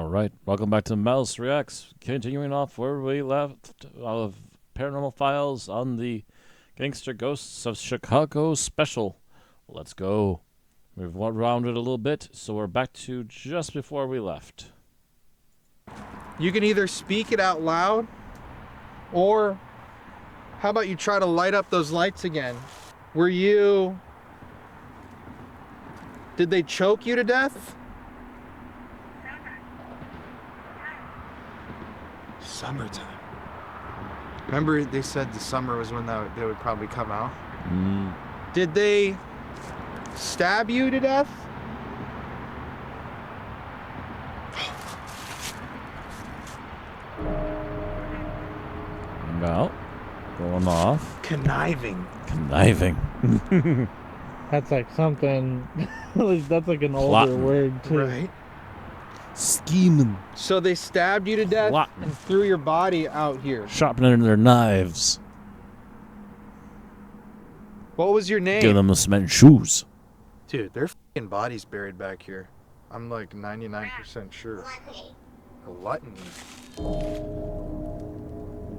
All right, welcome back to Malice Reacts. Continuing off where we left of Paranormal Files on the Gangster Ghosts of Chicago special. Let's go. We've rounded a little bit, so we're back to just before we left. You can either speak it out loud, or how about you try to light up those lights again? Did they choke you to death? Summertime. Remember they said the summer was when they would probably come out? Did they stab you to death? Well, going off. Conniving. That's like something, that's like an older Plotting. word too. Right. Scheming. So they stabbed you to death Plotting. and threw your body out here. Sharpening their knives. What was your name? Give them the cement shoes. Dude, their fucking bodies buried back here. I'm like 99% sure. Gluttony.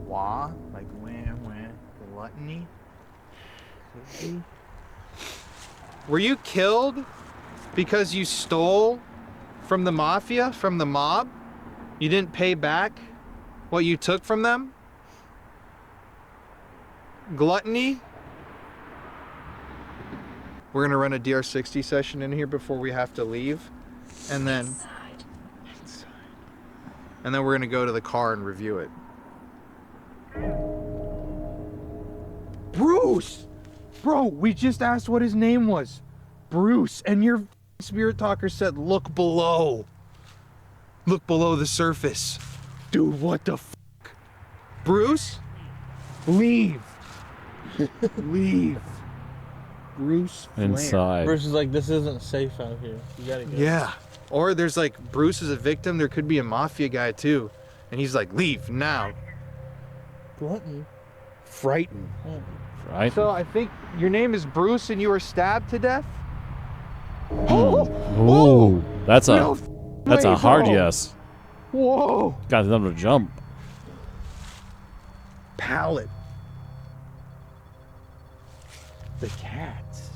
Wah? Like wah? Gluttony? Were you killed because you stole from the mafia, from the mob? You didn't pay back what you took from them? Gluttony? We're gonna run a DR60 session in here before we have to leave, and then we're gonna go to the car and review it. Bruce, bro, we just asked what his name was, Bruce, and your spirit talker said look below the surface. Dude, what the fuck? Bruce, leave. Leave. Bruce Flair. Inside. Bruce is like, this isn't safe out here. You gotta go. Yeah. Or there's like, Bruce is a victim. There could be a mafia guy too. And he's like, leave now. Gluttony. Frightened. Right? So I think your name is Bruce and you were stabbed to death? Oh, that's a hard bro. yes. Whoa. Got them to jump. Pallet. The cats.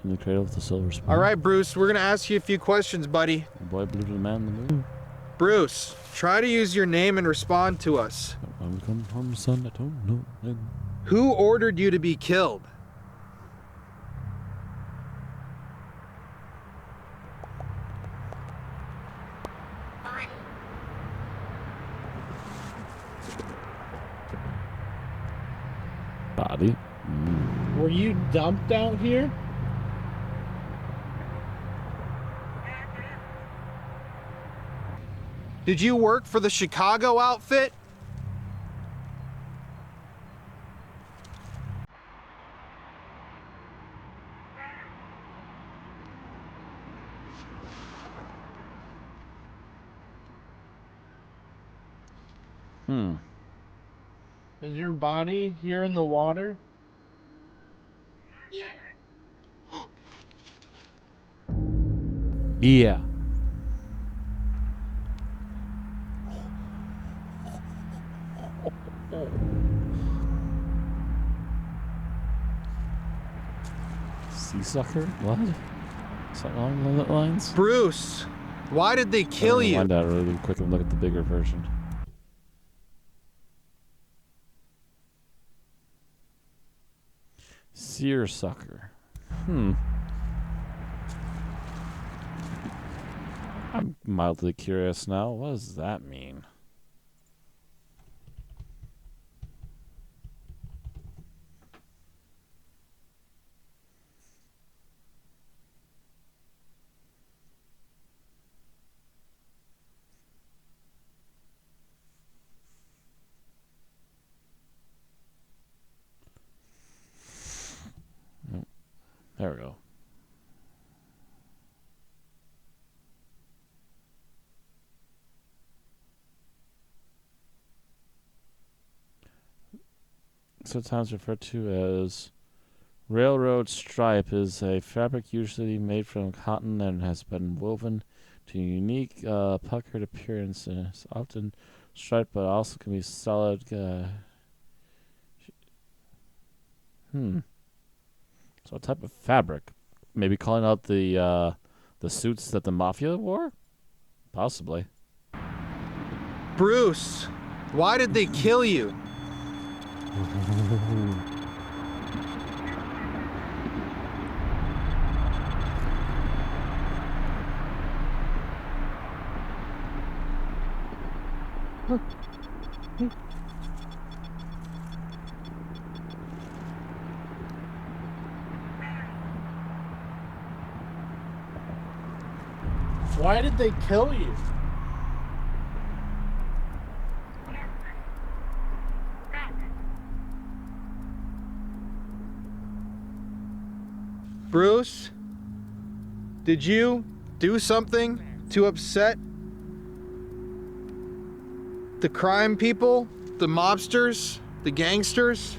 In the cradle with the silver spoon. All right, Bruce, we're going to ask you a few questions, buddy. The boy blue to the man in the moon. Bruce, try to use your name and respond to us. I'm coming from the sun, I don't know when. Who ordered you to be killed? Body. Were you dumped out here? Did you work for the Chicago outfit? Is your body here in the water? Yeah. Sea sucker? What? Something along those lines? Bruce, why did they kill you? Find out really quick and look at the bigger version. Seersucker. I'm mildly curious now. What does that mean? There we go. Sometimes referred to as railroad stripe is a fabric usually made from cotton and has been woven to unique puckered appearance. It's often striped, but also can be solid. So a type of fabric. Maybe calling out the suits that the mafia wore? Possibly. Bruce, why did they kill you? Why did they kill you? Bruce, did you do something to upset the crime people, the mobsters, the gangsters?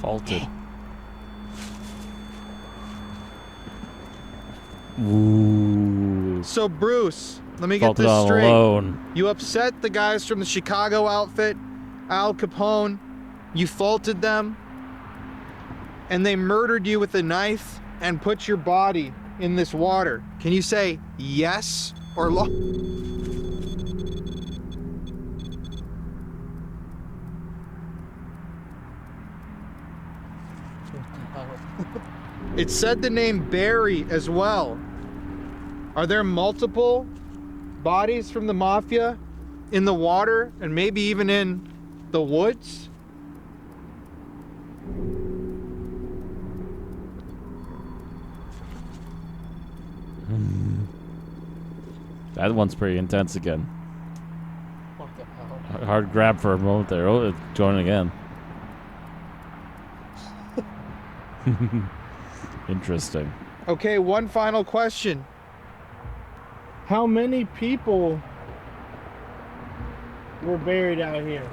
Faulted. Ooh. So Bruce, let me get Faulted this on straight. alone. You upset the guys from the Chicago outfit, Al Capone. You faulted them. And they murdered you with a knife and put your body in this water. Can you say yes or no? It said the name Barry as well. Are there multiple bodies from the mafia in the water and maybe even in the woods? That one's pretty intense again. What the hell? Hard grab for a moment there. Oh, it's joining again. Interesting. Okay, one final question. How many people were buried out here?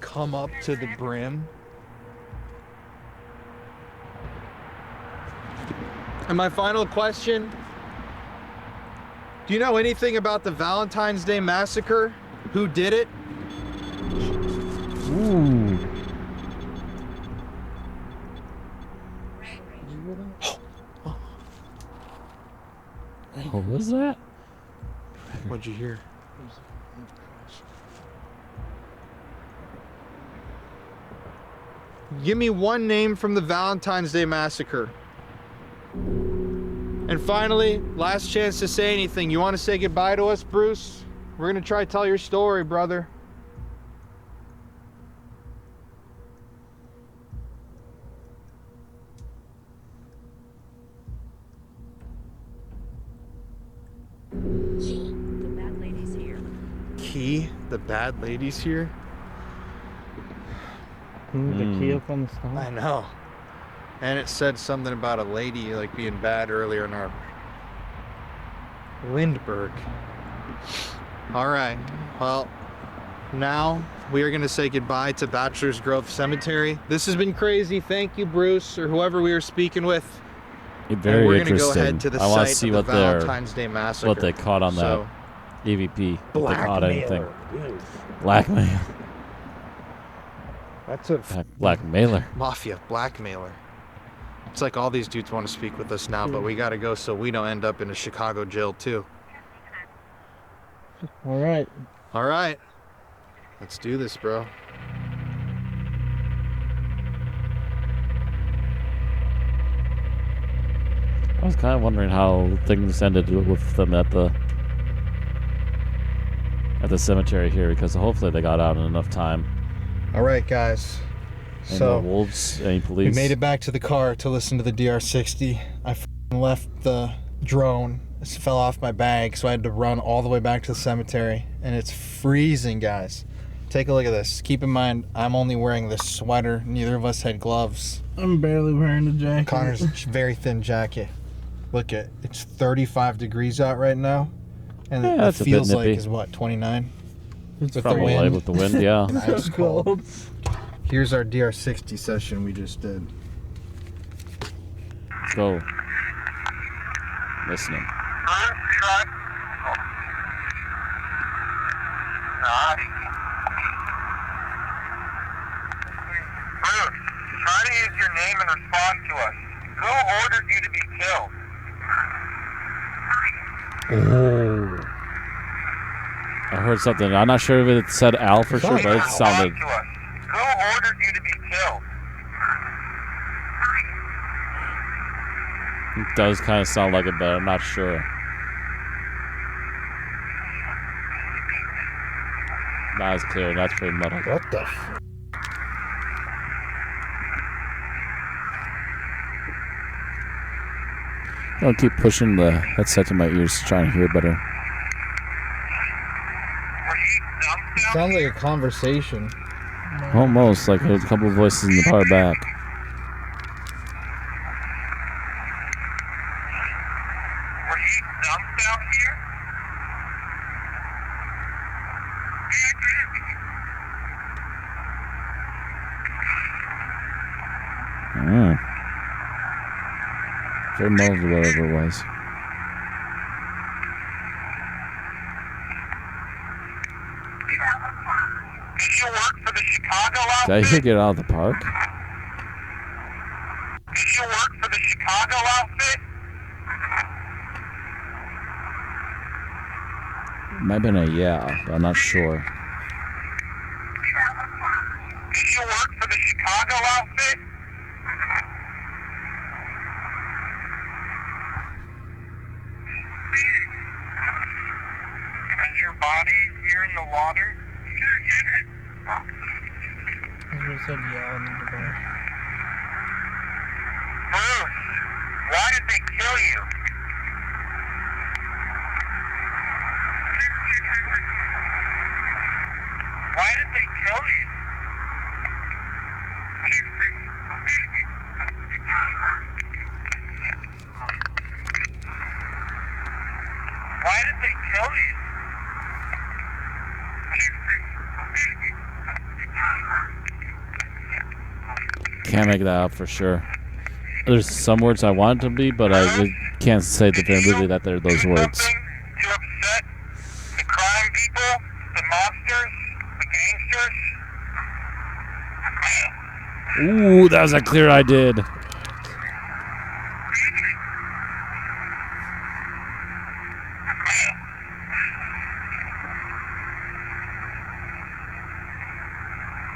Come up to the brim. And my final question, do you know anything about the Valentine's Day Massacre? Who did it? Ooh. What was that? What'd you hear? Give me one name from the Valentine's Day Massacre. And finally, last chance to say anything. You want to say goodbye to us, Bruce? We're going to try to tell your story, brother. The bad lady's here. Key, the bad lady's here? The key up on the stone. I know. And it said something about a lady like being bad earlier in our Lindbergh. All right. Well, now we are going to say goodbye to Bachelor's Grove Cemetery. This has been crazy. Thank you, Bruce, or whoever we were speaking with. Very and we're interesting. Gonna go ahead to the I want to site see of what the they're Valentine's Day Massacre. what they caught on So, that EVP. If they caught anything. Blackmail. that's a Blackmailer. mafia blackmailer. It's like all these dudes want to speak with us now, but we got to go so we don't end up in a Chicago jail too. All right. All right. Let's do this, bro. I was kind of wondering how things ended with them at the cemetery here, because hopefully they got out in enough time. All right, guys. Any So more wolves? Any police? we made it back to the car to listen to the DR60. I left the drone. It fell off my bag, so I had to run all the way back to the cemetery. And it's freezing, guys. Take a look at this. Keep in mind, I'm only wearing this sweater. Neither of us had gloves. I'm barely wearing a jacket. Connor's very thin jacket. Look at it's 35 degrees out right now, and Yeah, it that's a bit feels like nippy. is what 29. It's With the Probably wind. with the wind, yeah. Ice cold. Here's our DR60 session we just did. Let's go. Listening. Bruce, try to use your name and respond to us. Who ordered you to be killed? Oh. I heard something. I'm not sure if it said Al for sure, but it sounded. Respond to us. Who ordered you to be killed? It does kind of sound like it, but I'm not sure. Not as clear. That's pretty muddled. What the? F- I'll keep pushing the headset to my ears, trying to hear better. Were you dumped down? Sounds like a conversation. Almost like a couple of voices in the power back. Were you dumped down here? Very muddled, whatever it was. Did you work for the Chicago Did I outfit? hear get out of the park? Did you work for the Chicago outfit? Might have been a yeah, but I'm not sure. Did you work for the Chicago outfit? Is your body here in the water? I said yeah on the device. Bruce, why did they kill you? Why did they kill you? Why did they kill you? Can't make that out for sure. There's some words I want it to be, but I can't say definitively that they're those words. Something to upset the crime people, the monsters, the gangsters? Ooh, that was a clear I did.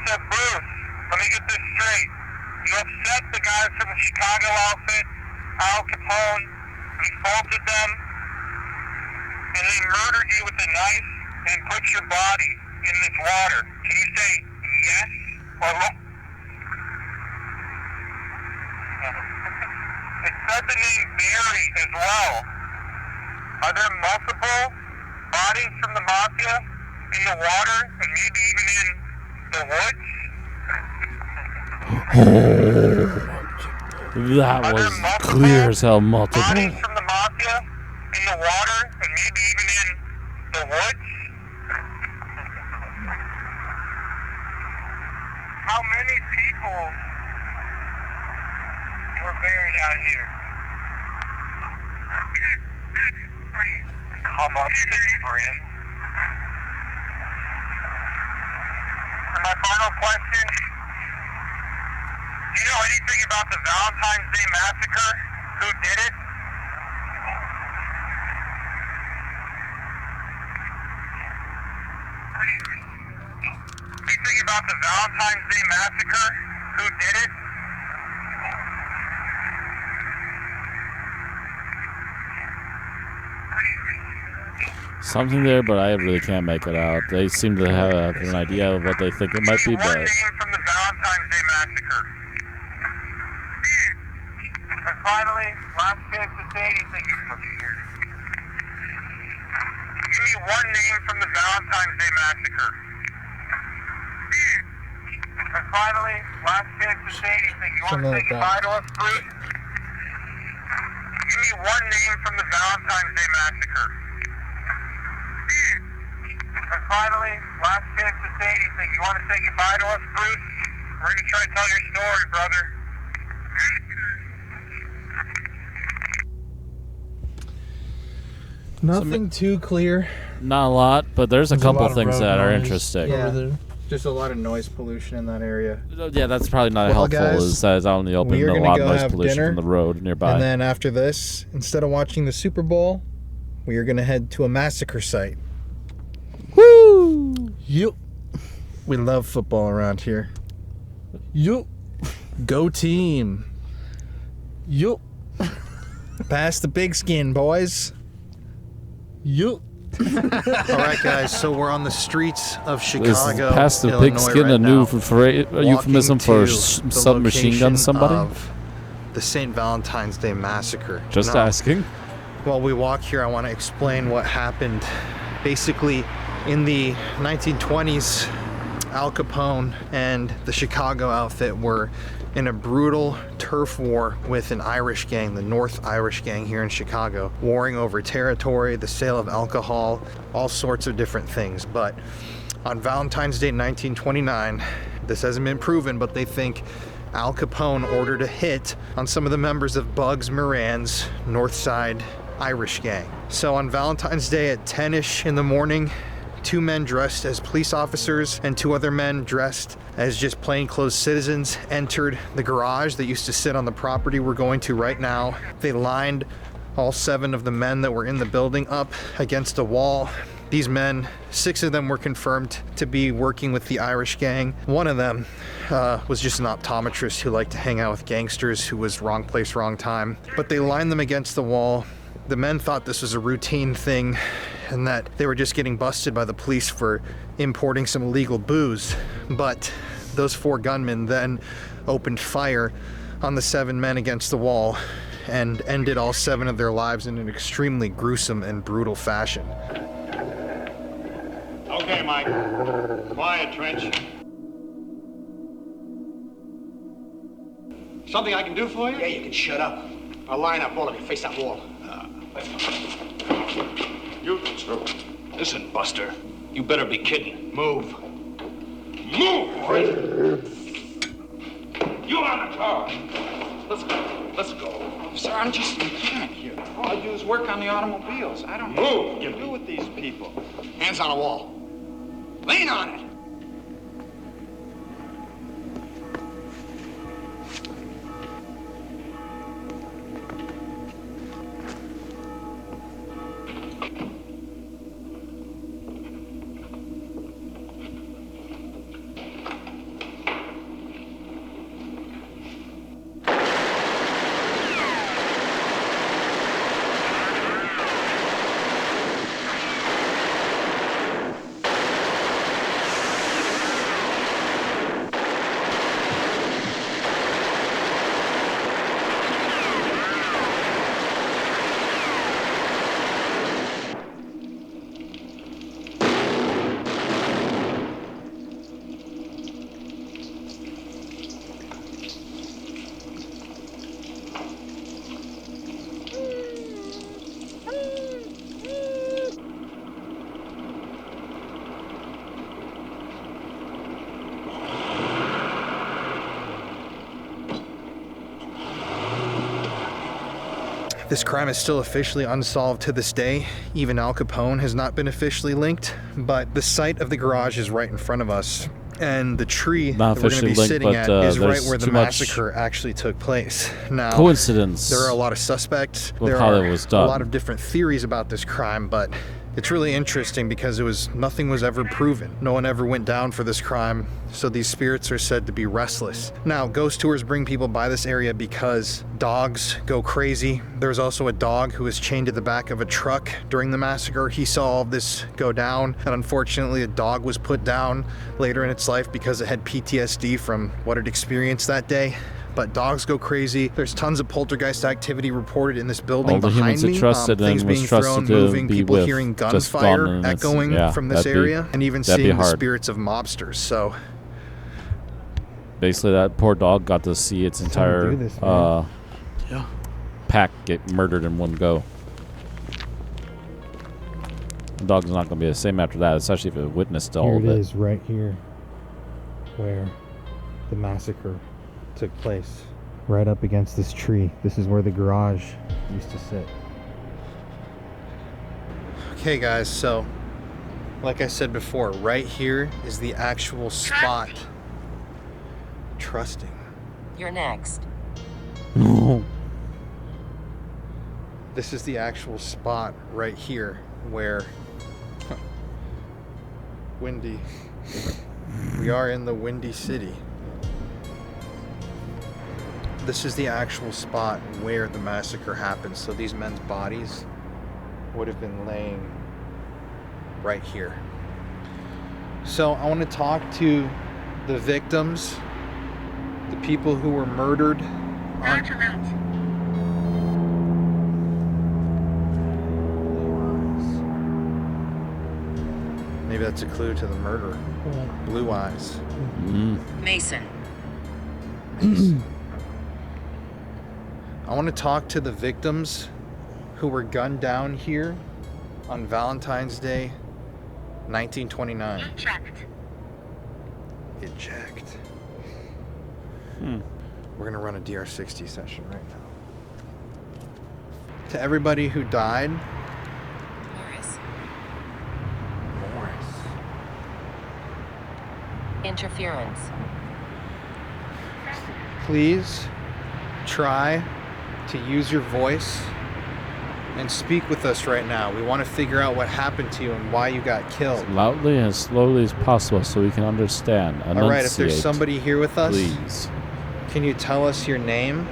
So Bruce, let me get this straight. You upset the guys from the Chicago outfit, Al Capone, you assaulted them, and they murdered you with a knife and put your body in this water. Can you say yes or no? It said the name Barry as well. Are there multiple bodies from the Mafia in the water and maybe even in the woods? That was clear as hell multiple. Bodies from the Mafia in the water and maybe even in the woods? How many people were buried out here? Come on, friend. And my final question, do you know anything about the Valentine's Day Massacre? Who did it? Anything about the Valentine's Day Massacre? Who did it? Something there, but I really can't make it out. They seem to have an idea of what they think it might be, One but name from the Valentine's Day Massacre. And finally, last chance to say anything. Give me one name from the Valentine's Day Massacre. And finally, last chance to say anything. You want to say goodbye to us, Bruce? Give me one name from the Valentine's Day Massacre. And finally, last chance to say anything. You want to say goodbye to us, Bruce? We're going to try to tell your story, brother. Nothing too clear. Not a lot, but there's a There's couple lot of things road that are noise interesting. Yeah. over there. Just a lot of noise pollution in that area. Yeah, that's probably not Well, helpful. guys, Is that it's out in the open, we are and a gonna lot go of noise have pollution dinner, from the road nearby. And then after this, instead of watching the Super Bowl, we are going to head to a massacre site. Woo! Yup. We love football around here. Yup. Go team. Yup. Pass the big skin, boys. Yup. All right, guys. So we're on the streets of This Chicago, is past the Illinois big skin, right a new now, euphemism walking for to the submachine gun location somebody? of the St. Valentine's Day Massacre. Just Now, asking. While we walk here, I want to explain what happened. Basically, in the 1920s, Al Capone and the Chicago outfit were in a brutal turf war with an Irish gang, the North Irish gang here in Chicago, warring over territory, the sale of alcohol, all sorts of different things. But on Valentine's Day 1929, this hasn't been proven, but they think Al Capone ordered a hit on some of the members of Bugs Moran's North Side Irish gang. So on Valentine's Day at 10-ish in the morning, 2 men dressed as police officers and 2 other men dressed as just plainclothes citizens entered the garage that used to sit on the property we're going to right now. They lined all 7 of the men that were in the building up against a wall. These men, 6 of them were confirmed to be working with the Irish gang. One of them was just an optometrist who liked to hang out with gangsters, who was wrong place, wrong time. But they lined them against the wall. The men thought this was a routine thing and that they were just getting busted by the police for importing some illegal booze. But those 4 gunmen then opened fire on the 7 men against the wall and ended all 7 of their lives in an extremely gruesome and brutal fashion. Okay, Mike. Quiet, Trench. Something I can do for you? Yeah, you can shut up. I'll line up, all of you. Face that wall. You two. Listen, Buster. You better be kidding. Move. Move! You on the car. Let's go. Let's go. Sir, I'm just a mechanic here. All I do is work on the automobiles. I don't know Move! what to do with these people. Hands on the wall. Lean on it. This crime is still officially unsolved to this day. Even Al Capone has not been officially linked, but the site of the garage is right in front of us. And the tree Not that we're going to be officially sitting linked, at but, is right there's where the too much massacre actually took place. Now, Coincidence. there are a lot of suspects. Well, There how are it was a done. lot of different theories about this crime, but it's really interesting because nothing was ever proven. No one ever went down for this crime, so these spirits are said to be restless. Now, ghost tours bring people by this area because dogs go crazy. There's also a dog who was chained to the back of a truck during the massacre. He saw all of this go down, and unfortunately, a dog was put down later in its life because it had PTSD from what it experienced that day. But dogs go crazy. There's tons of poltergeist activity reported in this building All the behind humans me. it trusted Things and was being trusted thrown, to moving, be people with hearing just gunfire gone, and it's- echoing yeah, from this that'd be- area, and even that'd be seeing the hard. spirits of mobsters. So Basically, that poor dog got to see its entire do this, man. pack get murdered in one go. The dog's not going to be the same after that, especially if it witnessed all Here of it it. is, right here, where the massacre took place. Right up against this tree. This is where the garage used to sit. Okay, guys, so like I said before, right here is the actual spot. Trusting. You're next. This is the actual spot right here where Windy. We are in the Windy City. This is the actual spot where the massacre happened. So these men's bodies would have been laying right here. So I want to talk to the victims, the people who were murdered on Maybe that's a clue to the murder. Blue eyes. Mason. I want to talk to the victims who were gunned down here on Valentine's Day, 1929. Eject. We're going to run a DR60 session right now. To everybody who died, Morris. Morris. Interference. Please try to use your voice and speak with us right now. We want to figure out what happened to you and why you got killed. Loudly and as slowly as possible so we can understand. All right, if there's Enunciate, somebody here with us, please. can you tell us your name?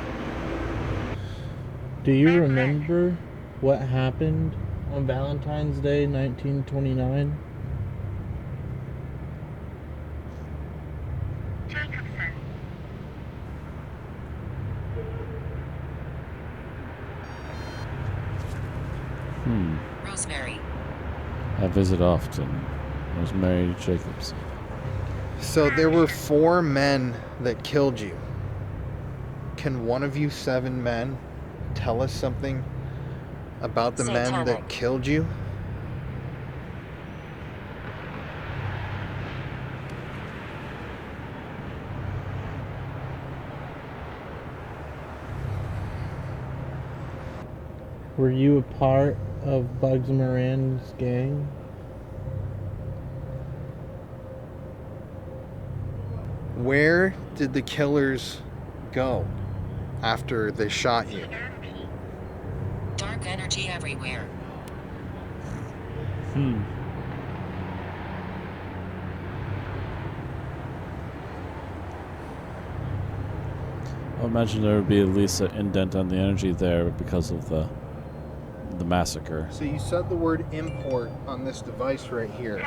Do you remember what happened on Valentine's Day, 1929? Rosemary. I visit often. Rosemary Jacobs. So there were 4 men that killed you. Can one of you 7 men tell us something about the men that Satanic. killed you? Were you a part of Bugs Moran's gang? Where did the killers go after they shot you? Dark energy everywhere. I imagine there would be at least an indent on the energy there because of the massacre. So you said the word import on this device right here.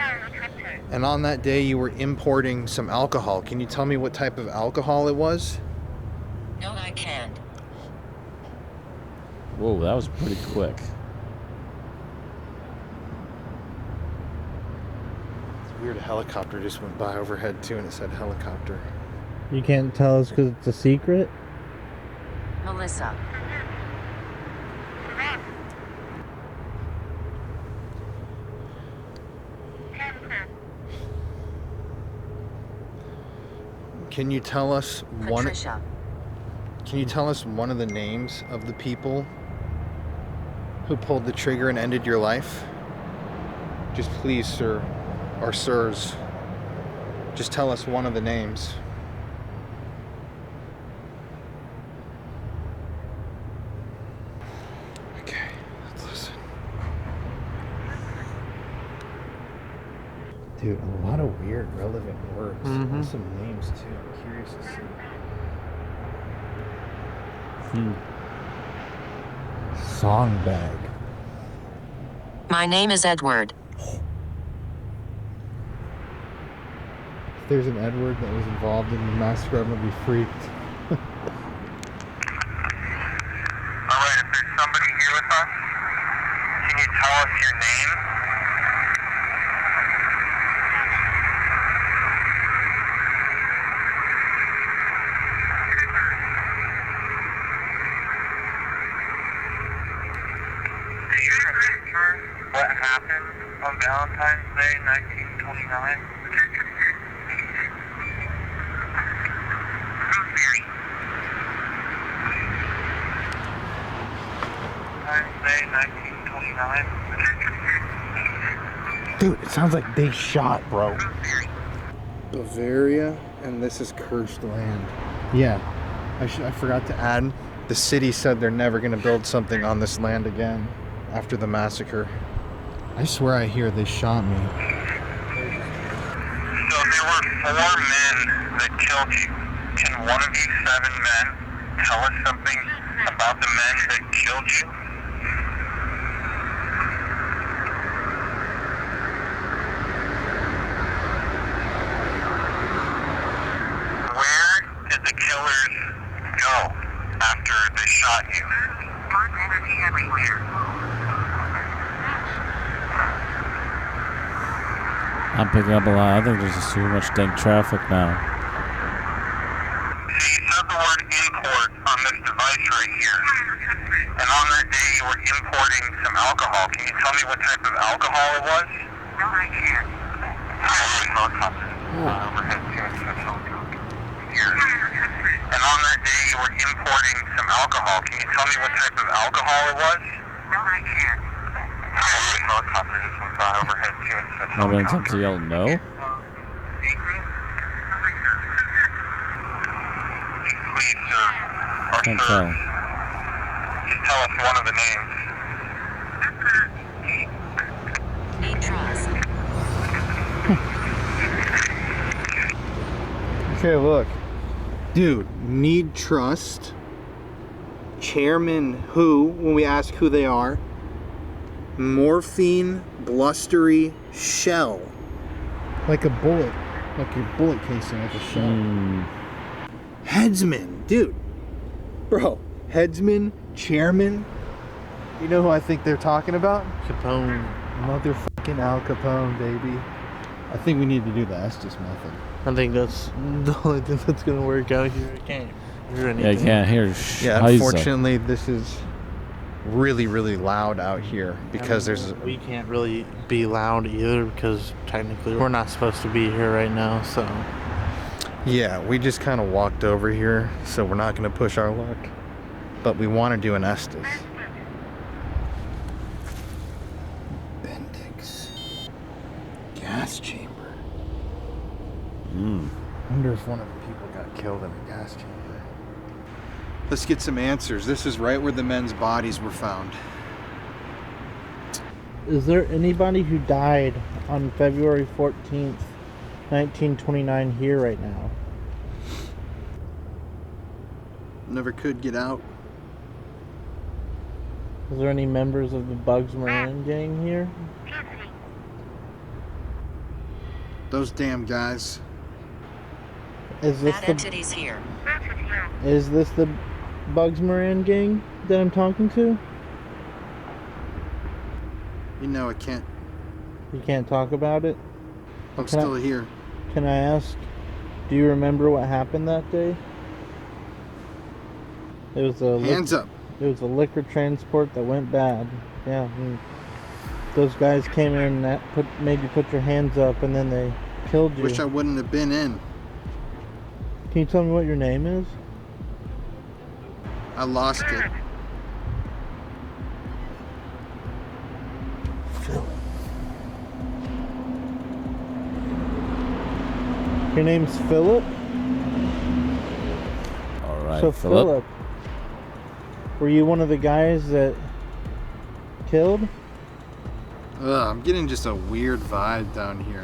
And on that day you were importing some alcohol. Can you tell me what type of alcohol it was? No, I can't. Whoa, that was pretty quick. It's weird, a helicopter just went by overhead too and it said helicopter. You can't tell us because it's a secret? Melissa. Can you tell us Patricia. Can you tell us one of the names of the people who pulled the trigger and ended your life? Just please, sir, or sirs, just tell us one of the names. Okay, let's listen. Dude, a lot of weird, relevant words. And some names too. I'm curious to see. Song bag. My name is Edward. If there's an Edward that was involved in the massacre, I'm gonna be freaked. Alright, if there's somebody here with us, can you tell us your name? happened on Valentine's Day, 1929? Valentine's Day, 1929? Dude, it sounds like they shot, bro. Bavaria, and this is cursed land. Yeah, I forgot to add, the city said they're never going to build something on this land again after the massacre. I swear I hear they shot me. So there were 4 men that killed you. Can one of you 7 men tell us something about the men that killed you? Where did the killers go after they shot you? Dark energy everywhere. I'm picking up a lot. I think there's just too much dang traffic now. So you said the word import on this device right here. And on that day you were importing some alcohol. Can you tell me what type of alcohol it was? No, I can't. Overhead here. And on that day you were importing some alcohol. Can you tell me what type of alcohol it was? No, I can't. Overhead I'm going to yell no. Please, Can't tell. just tell us one of the names. Need trust. Okay, look. Dude, need trust. Chairman who, when we ask who they are. Morphine, blustery, shell. Like a bullet. Like your bullet casing, like a shell. Headsman, dude. Bro, headsman, chairman. You know who I think they're talking about? Capone. Motherfucking Al Capone, baby. I think we need to do the Estes method. I think that's the only thing that's gonna work out here. I can't hear anything. Yeah, I can't hear. Yeah, unfortunately, this is really, really loud out here because we can't really be loud either because technically we're not supposed to be here right now. So yeah, we just kind of walked over here, so we're not going to push our luck, but we want to do an Estes. Bendix gas chamber. Wonder if one of the people got killed in a gas chamber. Let's get some answers. This is right where the men's bodies were found. is there anybody who died on February 14th, 1929 here right now? Never could get out. Is there any members of the Bugs Moran gang here? Those damn guys. Is this Bad the entities here. Is this the Bugs Moran gang that I'm talking to? You know I can't. You can't talk about it? I'm still here. Can I ask, do you remember what happened that day? It was a Hands up. It was a liquor transport that went bad. Yeah. And those guys came in and made you put your hands up and then they killed you. Wish I wouldn't have been in. Can you tell me what your name is? I lost it. Your name's Philip? All right, So Philip. Philip, were you one of the guys that killed? Ugh, I'm getting just a weird vibe down here.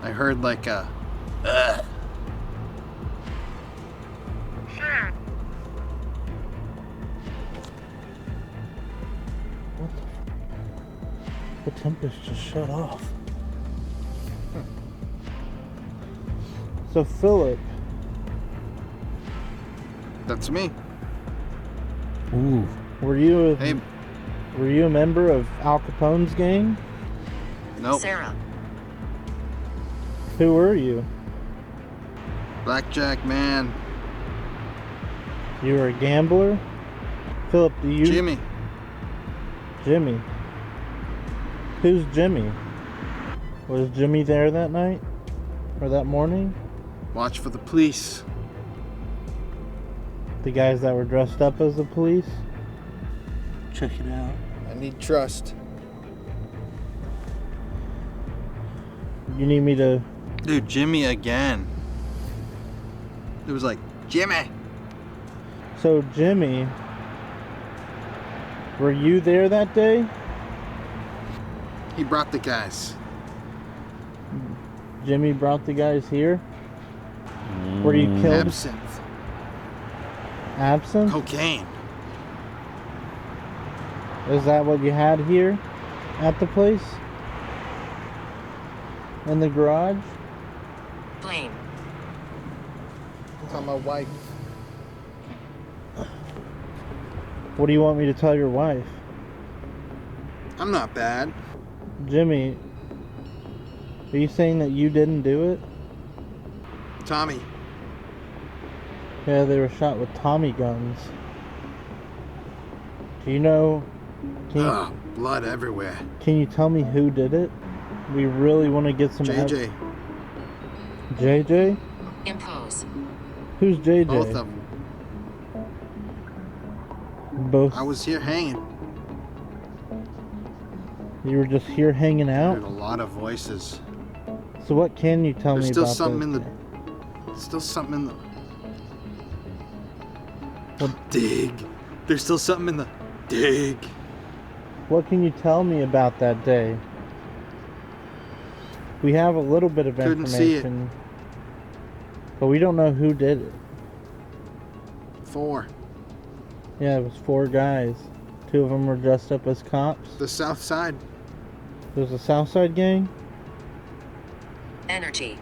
I heard like a What the tempest just shut off. So Philip, That's me. Ooh. were you Hey, a member of Al Capone's gang? nope. Sarah. Who were you? Blackjack man. You were a gambler? Philip, do you... Jimmy. Jimmy. Who's Jimmy? Was Jimmy there that night? Or that morning? Watch for the police. The guys that were dressed up as the police? Check it out. I need trust. You need me to... Dude, Jimmy again. It was like, Jimmy. So, Jimmy... Were you there that day? He brought the guys. Jimmy brought the guys here? Were you killed? Absinthe. Absent? Cocaine. Is that what you had here? At the place? In the garage? Blame. Tell my wife. What do you want me to tell your wife? I'm not bad. Jimmy, are you saying that you didn't do it? Tommy. Yeah, they were shot with Tommy guns. Do you know... Ugh, blood everywhere. Can you tell me who did it? We really want to get some... JJ. JJ? Impose. Who's JJ? Both of them. Both. I was here hanging. You were just here hanging I out? heard a lot of voices. So what can you tell There's me still about something this? in the... Still something in the... What? Dig. There's still something in the... Dig. What can you tell me about that day? We have a little bit of Couldn't see it. information, but we don't know who did it. 4. Yeah, it was 4 guys. 2 of them were dressed up as cops. The south side. There's a Southside gang? Energy.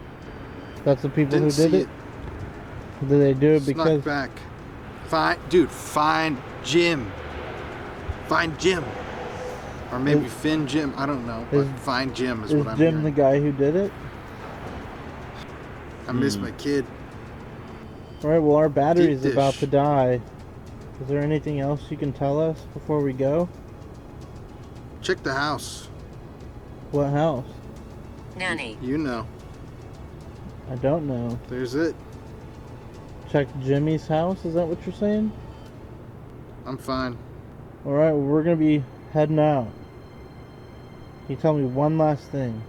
That's the people Didn't who did see it? Did they do it Snuck because... back. Find Jim. Find Jim. Or maybe Finn Jim. I don't know. But find Jim is what I'm Is Jim hearing. the guy who did it? I miss my kid. Alright, well our battery's Deep about dish. to die. Is there anything else you can tell us before we go? Check the house. What house? Nanny. You know. I don't know. There's it. Check Jimmy's house, is that what you're saying? I'm fine. Alright, well we're gonna be heading out. Can you tell me one last thing?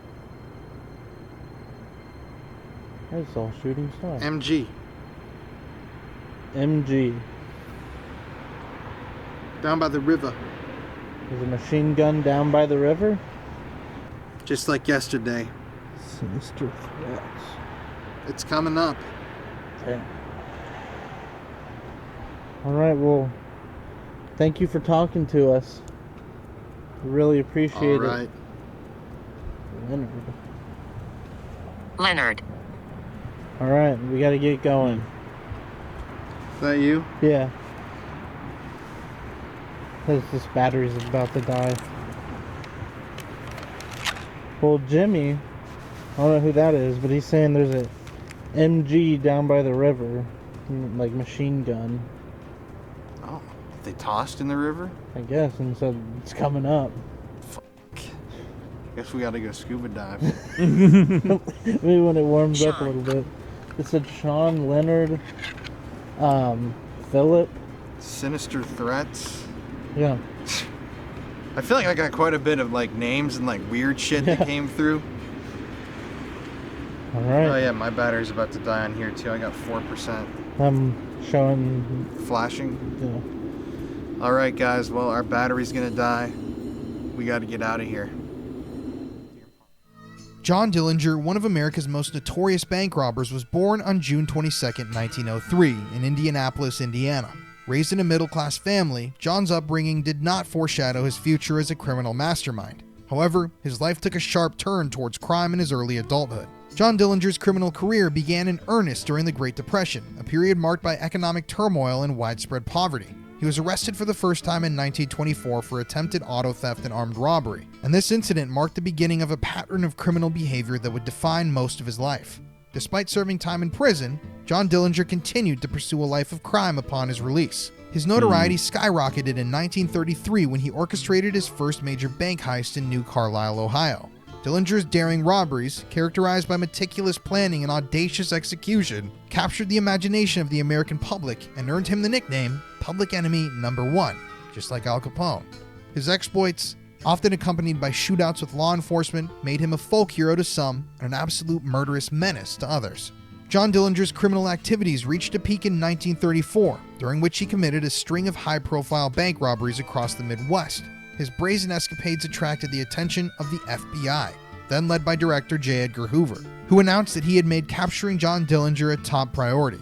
I just saw a shooting star. MG. MG. Down by the river. There's a machine gun down by the river? Just like yesterday. Sinister threats. It's coming up. Okay. Alright, well, thank you for talking to us. We really appreciate All right. it. Leonard. Leonard. Alright, we gotta get going. Is that you? Yeah. Because this battery's about to die. Well, Jimmy, I don't know who that is, but he's saying there's a MG down by the river. Like machine gun, Oh, they tossed in the river? I guess, and so it's coming up. Guess we gotta go scuba dive. Maybe when it warms up a Sean. little bit. It said Sean, Leonard, Philip. Sinister threats. Yeah. I feel like I got quite a bit of like names and like weird shit that came through. Alright. Oh yeah, my battery's about to die on here too. I got 4% I'm showing. flashing. Yeah. All right, guys. Well, our battery's gonna die. We got to get out of here. John Dillinger, one of America's most notorious bank robbers, was born on June 22, 1903, in Indianapolis, Indiana. Raised in a middle-class family, John's upbringing did not foreshadow his future as a criminal mastermind. However, his life took a sharp turn towards crime in his early adulthood. John Dillinger's criminal career began in earnest during the Great Depression, a period marked by economic turmoil and widespread poverty. He was arrested for the first time in 1924 for attempted auto theft and armed robbery, and this incident marked the beginning of a pattern of criminal behavior that would define most of his life. Despite serving time in prison, John Dillinger continued to pursue a life of crime upon his release. His notoriety skyrocketed in 1933 when he orchestrated his first major bank heist in New Carlisle, Ohio. Dillinger's daring robberies, characterized by meticulous planning and audacious execution, captured the imagination of the American public and earned him the nickname Public Enemy Number 1, just like Al Capone. His exploits, often accompanied by shootouts with law enforcement, made him a folk hero to some and an absolute murderous menace to others. John Dillinger's criminal activities reached a peak in 1934, during which he committed a string of high-profile bank robberies across the Midwest. His brazen escapades attracted the attention of the FBI, then led by director J. Edgar Hoover, who announced that he had made capturing John Dillinger a top priority.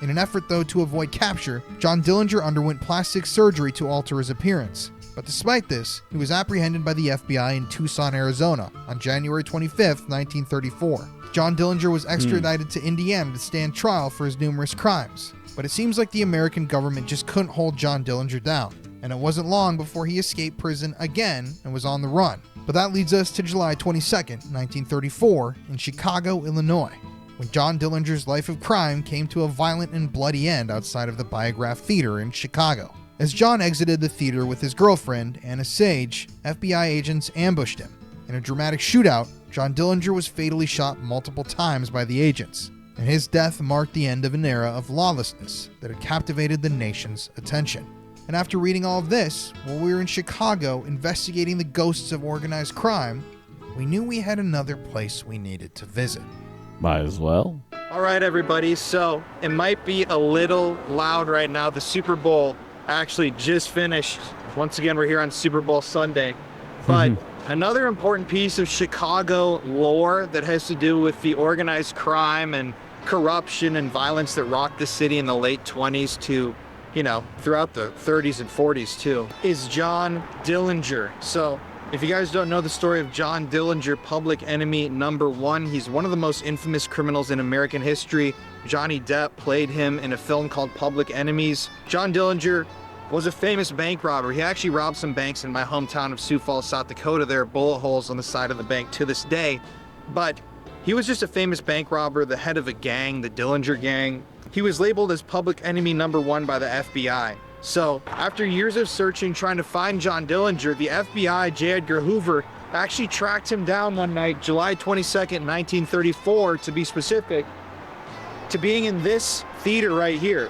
In an effort, though, to avoid capture, John Dillinger underwent plastic surgery to alter his appearance. But despite this, he was apprehended by the FBI in Tucson, Arizona, on January 25, 1934. John Dillinger was extradited to Indiana to stand trial for his numerous crimes. But it seems like the American government just couldn't hold John Dillinger down, and it wasn't long before he escaped prison again and was on the run. But that leads us to July 22, 1934, in Chicago, Illinois, when John Dillinger's life of crime came to a violent and bloody end outside of the Biograph Theater in Chicago. As John exited the theater with his girlfriend, Anna Sage, FBI agents ambushed him. In a dramatic shootout, John Dillinger was fatally shot multiple times by the agents, and his death marked the end of an era of lawlessness that had captivated the nation's attention. And after reading all of this, while we were in Chicago investigating the ghosts of organized crime, we knew we had another place we needed to visit. Might as well. All right, everybody. So it might be a little loud right now. The Super Bowl actually just finished. Once again, we're here on Super Bowl Sunday. But another important piece of Chicago lore that has to do with the organized crime and corruption and violence that rocked the city in the late 20s to, you know, throughout the 30s and 40s too, is John Dillinger. So if you guys don't know the story of John Dillinger, Public Enemy Number 1, he's one of the most infamous criminals in American history. Johnny Depp played him in a film called Public Enemies. John Dillinger was a famous bank robber. He actually robbed some banks in my hometown of Sioux Falls, South Dakota. There are bullet holes on the side of the bank to this day. But he was just a famous bank robber, the head of a gang, the Dillinger Gang. He was labeled as Public Enemy Number 1 by the FBI. So after years of searching, trying to find John Dillinger, the FBI, J. Edgar Hoover, actually tracked him down one night, July 22nd, 1934, to be specific, to being in this theater right here.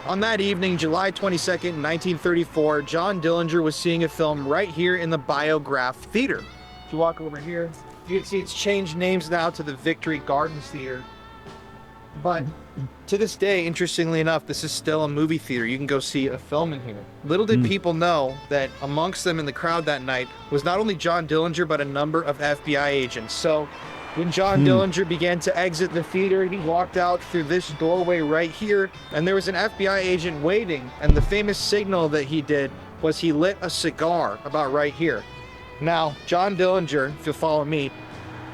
On that evening, July 22nd, 1934, John Dillinger was seeing a film right here in the Biograph Theater. If you walk over here, you can see it's changed names now to the Victory Gardens Theater. But to this day, interestingly enough, this is still a movie theater. You can go see a film in here. Little did people know that amongst them in the crowd that night was not only John Dillinger, but a number of FBI agents. So when John Dillinger began to exit the theater, he walked out through this doorway right here, and there was an FBI agent waiting. And the famous signal that he did was he lit a cigar about right here. Now, John Dillinger, if you'll follow me,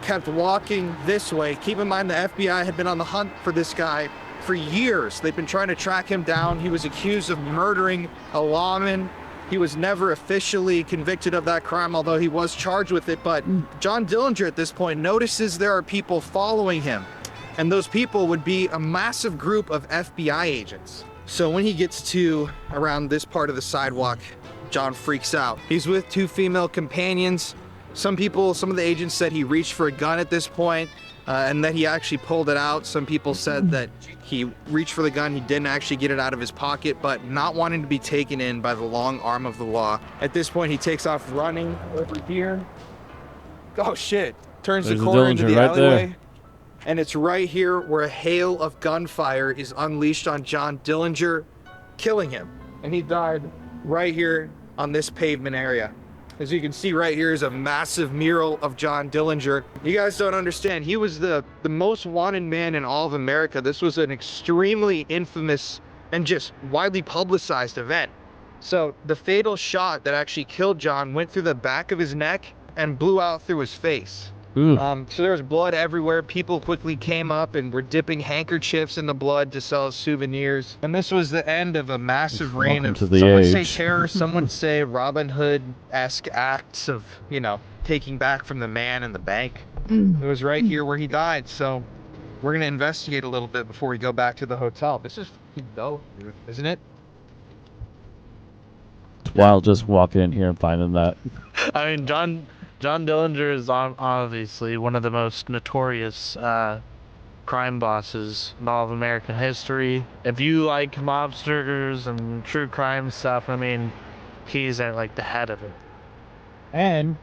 kept walking this way. Keep in mind the FBI had been on the hunt for this guy for years. They've been trying to track him down. He was accused of murdering a lawman. He was never officially convicted of that crime, although he was charged with it. But John Dillinger at this point notices there are people following him, and those people would be a massive group of FBI agents. So when he gets to around this part of the sidewalk, John freaks out. He's with two female companions. Some of the agents said he reached for a gun at this point, and that he actually pulled it out. Some people said that he reached for the gun, he didn't actually get it out of his pocket, but not wanting to be taken in by the long arm of the law. At this point, he takes off running over here. Oh shit, turns the corner into the alleyway. And it's right here where a hail of gunfire is unleashed on John Dillinger, killing him. And he died right here on this pavement area. As you can see right here is a massive mural of John Dillinger. You guys don't understand, he was the most wanted man in all of America. This was an extremely infamous and just widely publicized event. So the fatal shot that actually killed John went through the back of his neck and blew out through his face. So there was blood everywhere. People quickly came up and were dipping handkerchiefs in the blood to sell as souvenirs. And this was the end of a massive reign of, some would say terror, some would say Robin Hood-esque acts of, you know, taking back from the man in the bank. It was right here where he died. So we're going to investigate a little bit before we go back to the hotel. This is dope, isn't it? wild just walking in here and finding that. I mean, John Dillinger is obviously one of the most notorious crime bosses in all of American history. If you like mobsters and true crime stuff, I mean, he's at like the head of it. And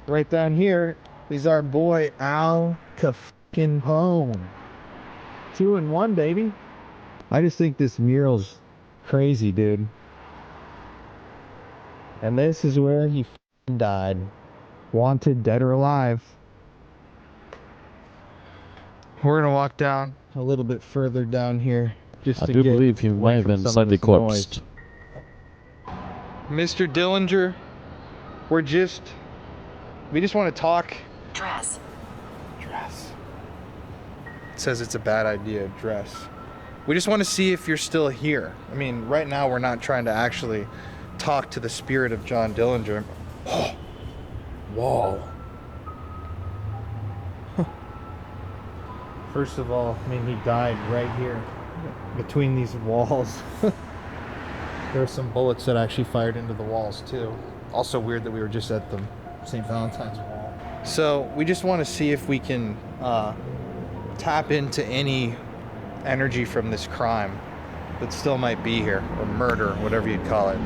right down here is our boy Al Capone. 2 in 1, baby. I just think this mural's crazy, dude. And this is where he died. Wanted, dead or alive. We're gonna walk down a little bit further down here. Just I to do get believe he away might have from been some of slightly this noise. corpsed. Mr. Dillinger, we just want to talk. Dress. Dress. It says it's a bad idea, dress. We just want to see if you're still here. I mean, right now we're not trying to actually talk to the spirit of John Dillinger. Oh, wall. First of all, I mean, he died right here between these walls. There were some bullets that actually fired into the walls too. Also weird that we were just at the St. Valentine's wall. So we just want to see if we can tap into any energy from this crime that still might be here, or murder, whatever you'd call it.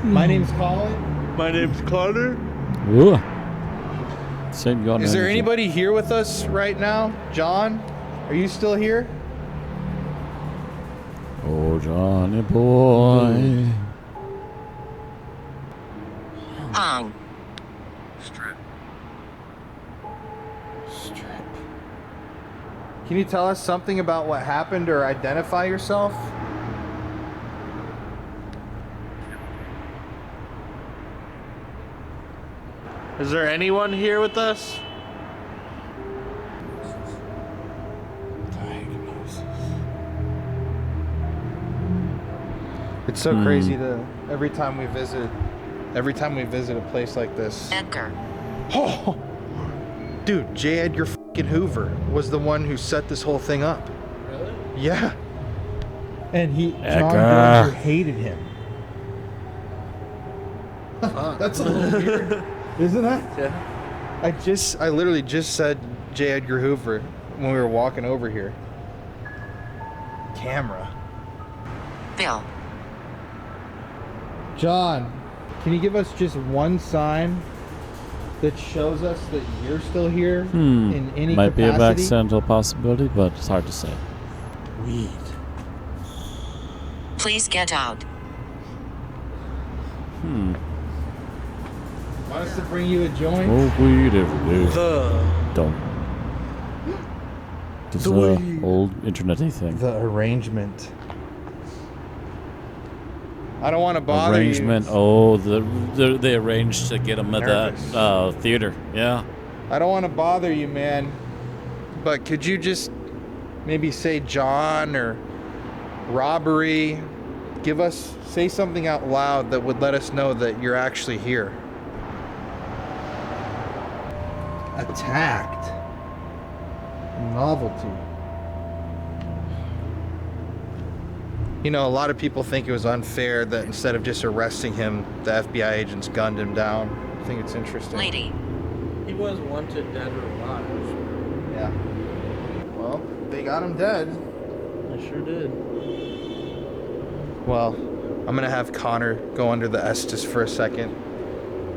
My name's Colin. My name's Connor. Ooh. Same gun Is there energy. anybody here with us right now? John, are you still here? Oh, Johnny boy. On. Strip. Can you tell us something about what happened or identify yourself? Is there anyone here with us? It's so crazy to every time we visit a place like this. Edgar. Oh, dude, J. Edgar fucking Hoover was the one who set this whole thing up. Really? Yeah. And John Edgar. Dillinger hated him. That's a little weird, isn't it? Yeah. I literally just said J. Edgar Hoover when we were walking over here. Camera. Bill. John, can you give us just one sign that shows us that you're still here in any Might be a capacity? accidental possibility, but it's hard to say. Weed. Please get out. Want us to bring you a joint? Smoke weed every day. Don't. It's an old internet-y thing. The arrangement. I don't want to bother Arrangement. you. Oh, they arranged to get him at Nervous. that theater. Yeah. I don't want to bother you, man. But could you just maybe say John or robbery? Say something out loud that would let us know that you're actually here. Attacked. Novelty. You know, a lot of people think it was unfair that instead of just arresting him, the FBI agents gunned him down. I think it's interesting. Lady. He was wanted dead or alive. Yeah. Well, they got him dead. I sure did. Well, I'm gonna have Connor go under the Estes for a second,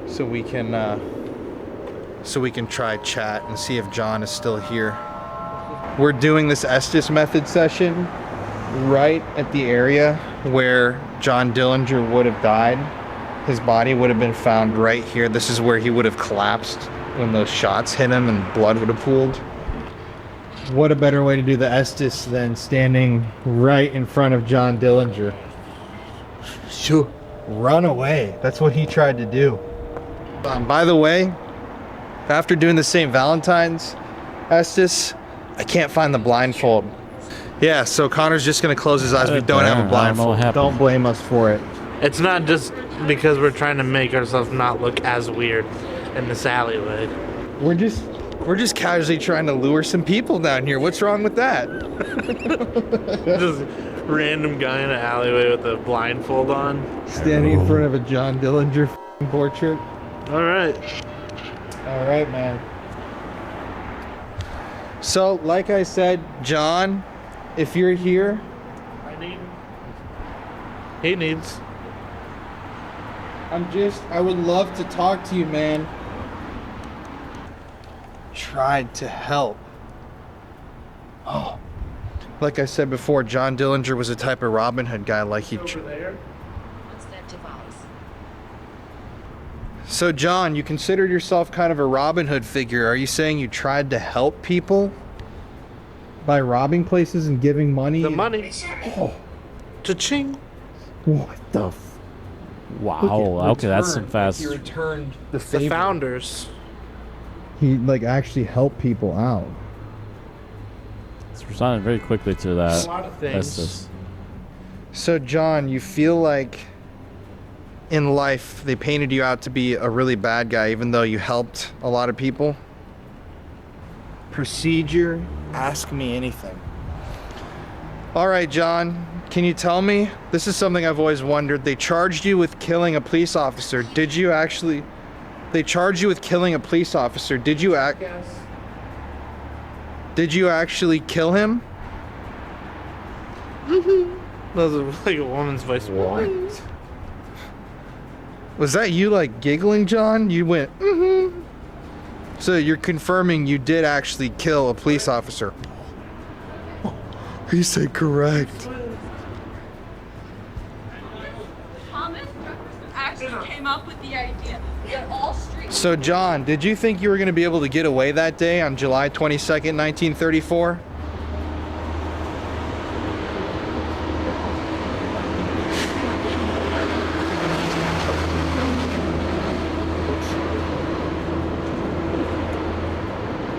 so we can try chat and see if John is still here. We're doing this Estes method session right at the area where John Dillinger would have died. His body would have been found right here. This is where he would have collapsed when those shots hit him and blood would have pooled. What a better way to do the Estes than standing right in front of John Dillinger. Shoo. Run away. That's what he tried to do. By the way, after doing the St. Valentine's Estes, I can't find the blindfold. Yeah, so Connor's just gonna close his eyes. We don't have a blindfold. Don't blame us for it. It's not just because we're trying to make ourselves not look as weird in this alleyway. We're just casually trying to lure some people down here. What's wrong with that? Random guy in an alleyway with a blindfold on. Standing in front of a John Dillinger f***ing portrait. All right. All right, man. So, like I said, John, if you're here, He needs. I would love to talk to you, man. Tried to help. Oh. Like I said before, John Dillinger was a type of Robin Hood guy, like he... Over there. What's that device? So, John, you considered yourself kind of a Robin Hood figure. Are you saying you tried to help people by robbing places and giving money? The money. Oh, Cha-ching. what the Wow. Okay, that's some fast. He returned the The favor. founders. He like actually helped people out. It's responded very quickly to that. A lot of things. Estes. So, John, you feel like in life they painted you out to be a really bad guy, even though you helped a lot of people? Procedure, ask me anything. All right, John, can you tell me? This is something I've always wondered. They charged you with killing a police officer. Did you actually... They charged you with killing a police officer. Did you actually kill him? That was like a woman's voice. What? Was that you like giggling, John? You went, mm-hmm. So you're confirming you did actually kill a police officer? He said correct. Thomas actually came up with the idea that all streets... So, John, did you think you were going to be able to get away that day on July 22nd, 1934?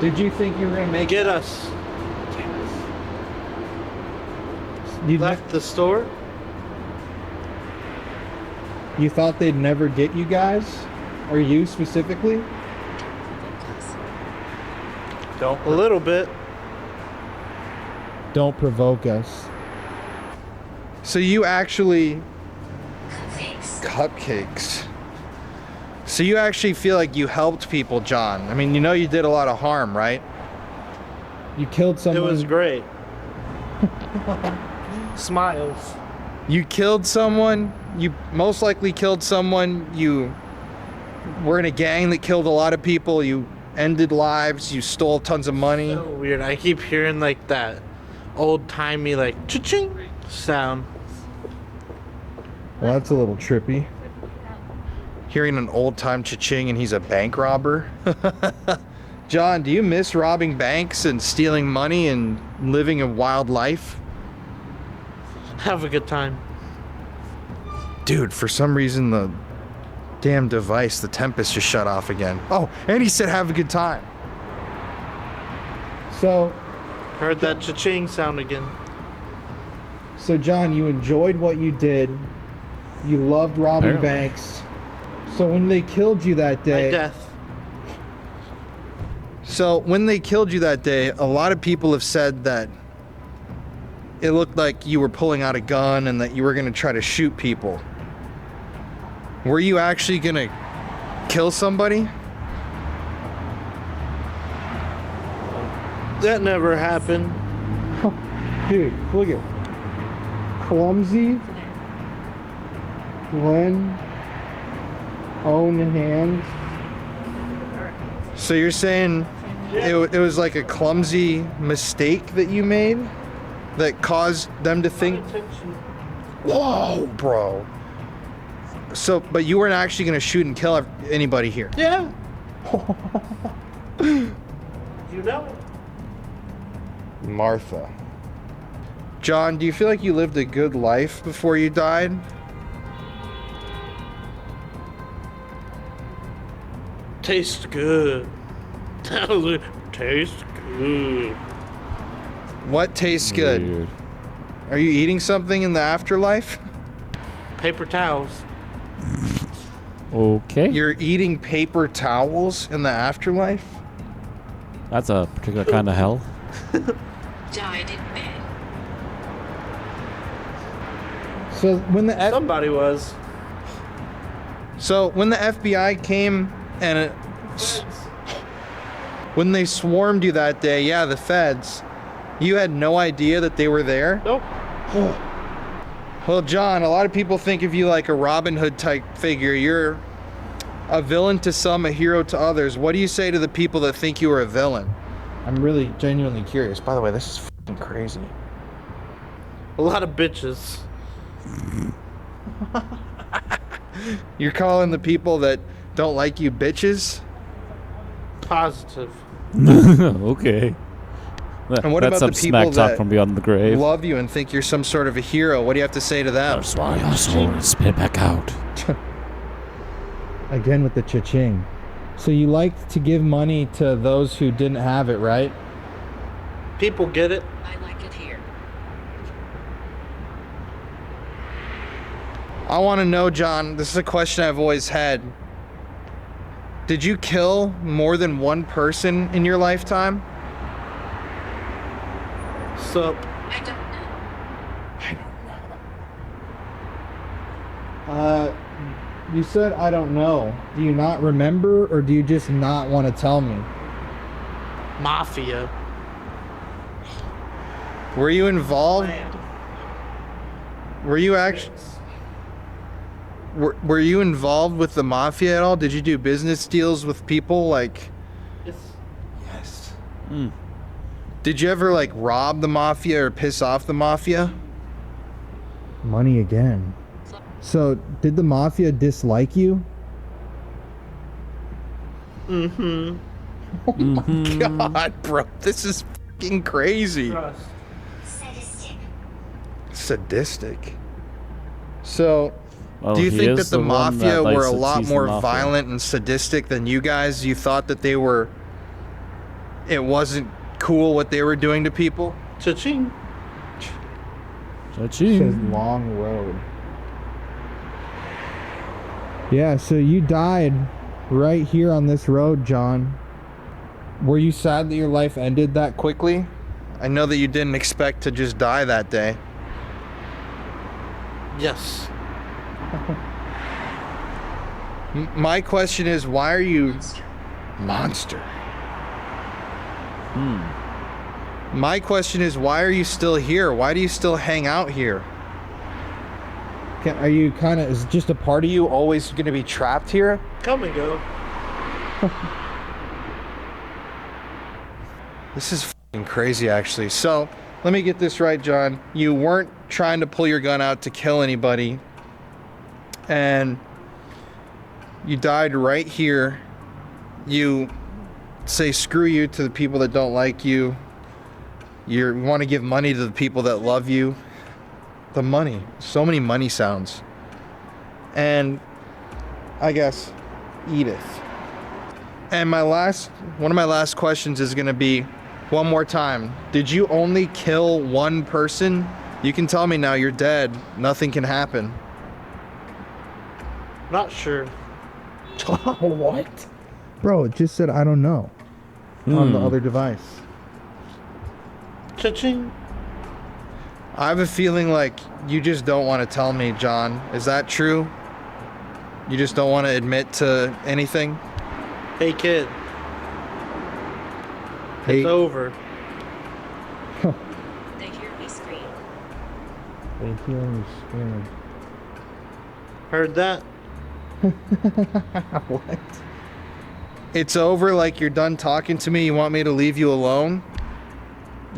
Did you think you were going to make Get us. You Left the store. You thought they'd never get you guys? Or you specifically? A little bit. Don't provoke us. So you actually... Cupcakes. So you actually feel like you helped people, John. I mean, you know you did a lot of harm, right? You killed someone. It was great. Smiles. You killed someone. You most likely killed someone. You were in a gang that killed a lot of people. You ended lives. You stole tons of money. So weird. I keep hearing like that old-timey like cha-ching sound. Well, that's a little trippy. Hearing an old-time cha-ching and he's a bank robber. John, do you miss robbing banks and stealing money and living a wild life? Have a good time. Dude, for some reason the damn device, the Tempest, just shut off again. Oh, and he said have a good time. So, Heard that cha-ching sound again. So, John, you enjoyed what you did. You loved robbing Apparently. banks. So when they killed you that day... My death. So when they killed you that day, a lot of people have said that it looked like you were pulling out a gun and that you were going to try to shoot people. Were you actually going to kill somebody? That never happened. Dude, look at clumsy, Glenn, own hands. So you're saying it was like a clumsy mistake that you made that caused them to think, whoa, bro. So, but you weren't actually going to shoot and kill anybody here. Yeah. You know it. Martha. John, do you feel like you lived a good life before you died? Tastes good. Tastes good. What tastes good? Weird. Are you eating something in the afterlife? Paper towels. Okay. You're eating paper towels in the afterlife? That's a particular kind of hell. Died in bed. So when the Somebody was. So when the FBI came and when they swarmed you that day, yeah, the feds, you had no idea that they were there? Nope. Well, John, a lot of people think of you like a Robin Hood type figure. You're a villain to some, a hero to others. What do you say to the people that think you are a villain? I'm really genuinely curious. By the way, this is fucking crazy. A lot of bitches. You're calling the people that don't like you bitches? Positive. Okay. And what That's about the some people smack talk that from beyond the grave. love you and think you're some sort of a hero? What do you have to say to them? Swallow your soul and spit it back out. Again with the cha-ching. So you like to give money to those who didn't have it, right? People get it. I like it here. I want to know, John, this is a question I've always had. Did you kill more than one person in your lifetime? So, I don't know. You said I don't know. Do you not remember, or do you just not want to tell me? Mafia. Were you involved? Were you actually... Were you involved with the mafia at all? Did you do business deals with people like... Yes. Did you ever like rob the mafia or piss off the mafia? Money again. So, did the mafia dislike you? Mm-hmm. Oh my god, bro. This is fucking crazy. Sadistic. So, Well, do you he think is that the one mafia likes were a to lot tease the more mafia. violent and sadistic than you guys? You thought that they were... It wasn't cool what they were doing to people? Cha-ching. Says long road. Yeah, so you died right here on this road, John. Were you sad that your life ended that Quickly? I know that you didn't expect to just die that day. Yes. My question is, why are you... Monster. My question is, why are you still here? Why do you still hang out here? Are you kind of... Is just a part of you always going to be trapped here? Come and go. This is fucking crazy, actually. So, let me get this right, John. You weren't trying to pull your gun out to kill anybody. And you died right here. You say screw you to the people that don't like you. You want to give money to the people that love you. The money. So many money sounds. And I guess Edith. And one of my last questions is going to be, one more time. Did you only kill one person? You can tell me now, you're dead. Nothing can happen. Not sure. What? Bro, it just said I don't know on the other device. Cha-ching. I have a feeling like you just don't want to tell me, John. Is that true? You just don't want to admit to anything? Hey, kid. Hey. It's over. They hear me scream. They hear me scream. Heard that? What? It's over, like you're done talking to me, you want me to leave you alone?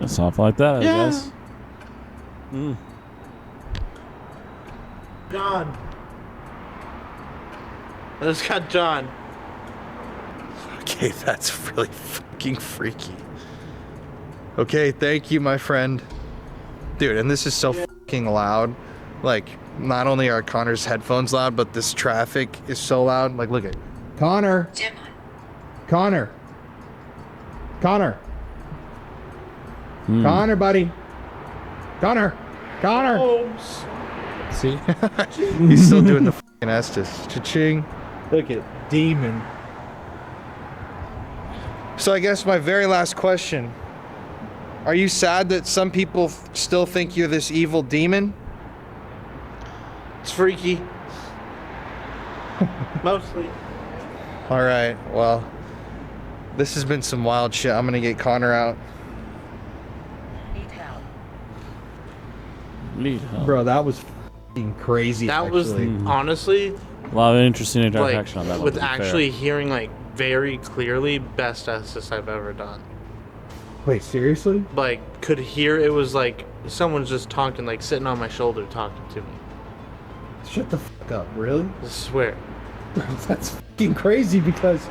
Something like that, I guess. John. I just got John. Okay, that's really fucking freaky. Okay, thank you, my friend. Dude, and this is so fucking loud. Like, not only are Connor's headphones loud, but this traffic is so loud. Like, look at Connor. Gemma. Connor. Connor. Connor, buddy. Connor. Connor. Holmes. See? He's still doing the fucking Estes. Cha-ching. Look at demon. So I guess my very last question. Are you sad that some people still think you're this evil demon? It's freaky. Mostly. All right, well, this has been some wild shit. I'm gonna get Connor out. Need help. Need help. Bro, that was f***ing crazy. That was honestly A lot of interesting interaction like on that one. with to be actually fair. hearing like very clearly best assist I've ever done. Wait, seriously? Like could hear it was like someone's just talking, like sitting on my shoulder talking to me. Shut the fuck up, really? I swear. That's f***ing crazy because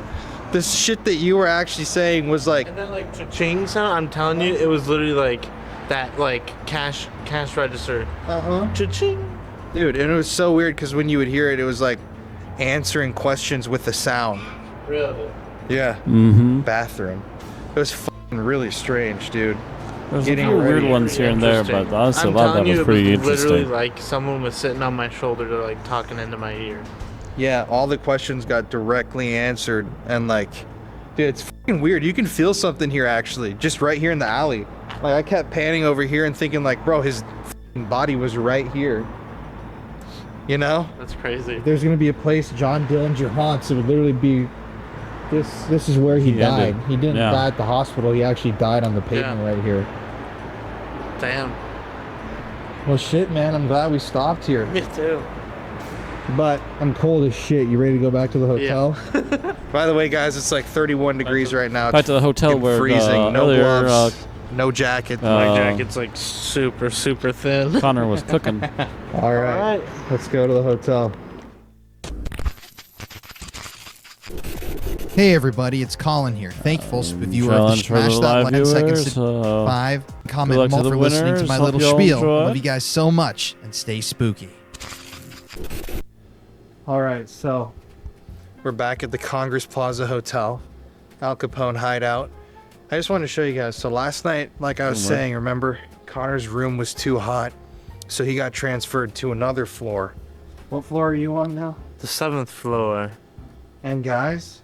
This shit that you were actually saying was like, And then like cha-ching sound, I'm telling you, it was literally like that like cash register. Cha-ching. dude, and it was so weird because when you would hear it, it was like answering questions with the sound. Really? Yeah. Mm-hmm. Bathroom. It was fucking really strange, dude. There's a Getting few weird ready. ones here and there, but honestly, a lot of that was pretty interesting. Literally like someone was sitting on my shoulder, to like talking into my ear. Yeah, all the questions got directly answered, and like, dude, it's fucking weird. You can feel something here actually, just right here in the alley. Like I kept panning over here and thinking like, bro, his fucking body was right here. You know? That's crazy. if there's gonna be a place John Dillinger haunts, it would literally be this is where he died. ended. He didn't Yeah. die at the hospital, he actually died on the pavement right here. Damn. Well shit, man, I'm glad we stopped here. Me too. But I'm cold as shit. You ready to go back to the hotel? By the way, guys, it's like 31 degrees right now. Back to the hotel Fucking where freezing. No earlier, gloves, no jacket. My jacket's like super thin. Connor was cooking. All right, let's go to the hotel. Hey everybody, it's Colin here. Thankful if you are the challenge for the smash that live like 10 seconds viewers, to 5. good Comment luck to more the for listening to winners. my Hope little you all spiel. enjoy. Love you guys so much and stay spooky. All right, so We're back at the Congress Plaza Hotel, Al Capone hideout. I just wanted to show you guys. So last night, like I was saying, remember, Connor's room was too hot, so he got transferred to another floor. what floor are you on now? The 7th floor. And guys,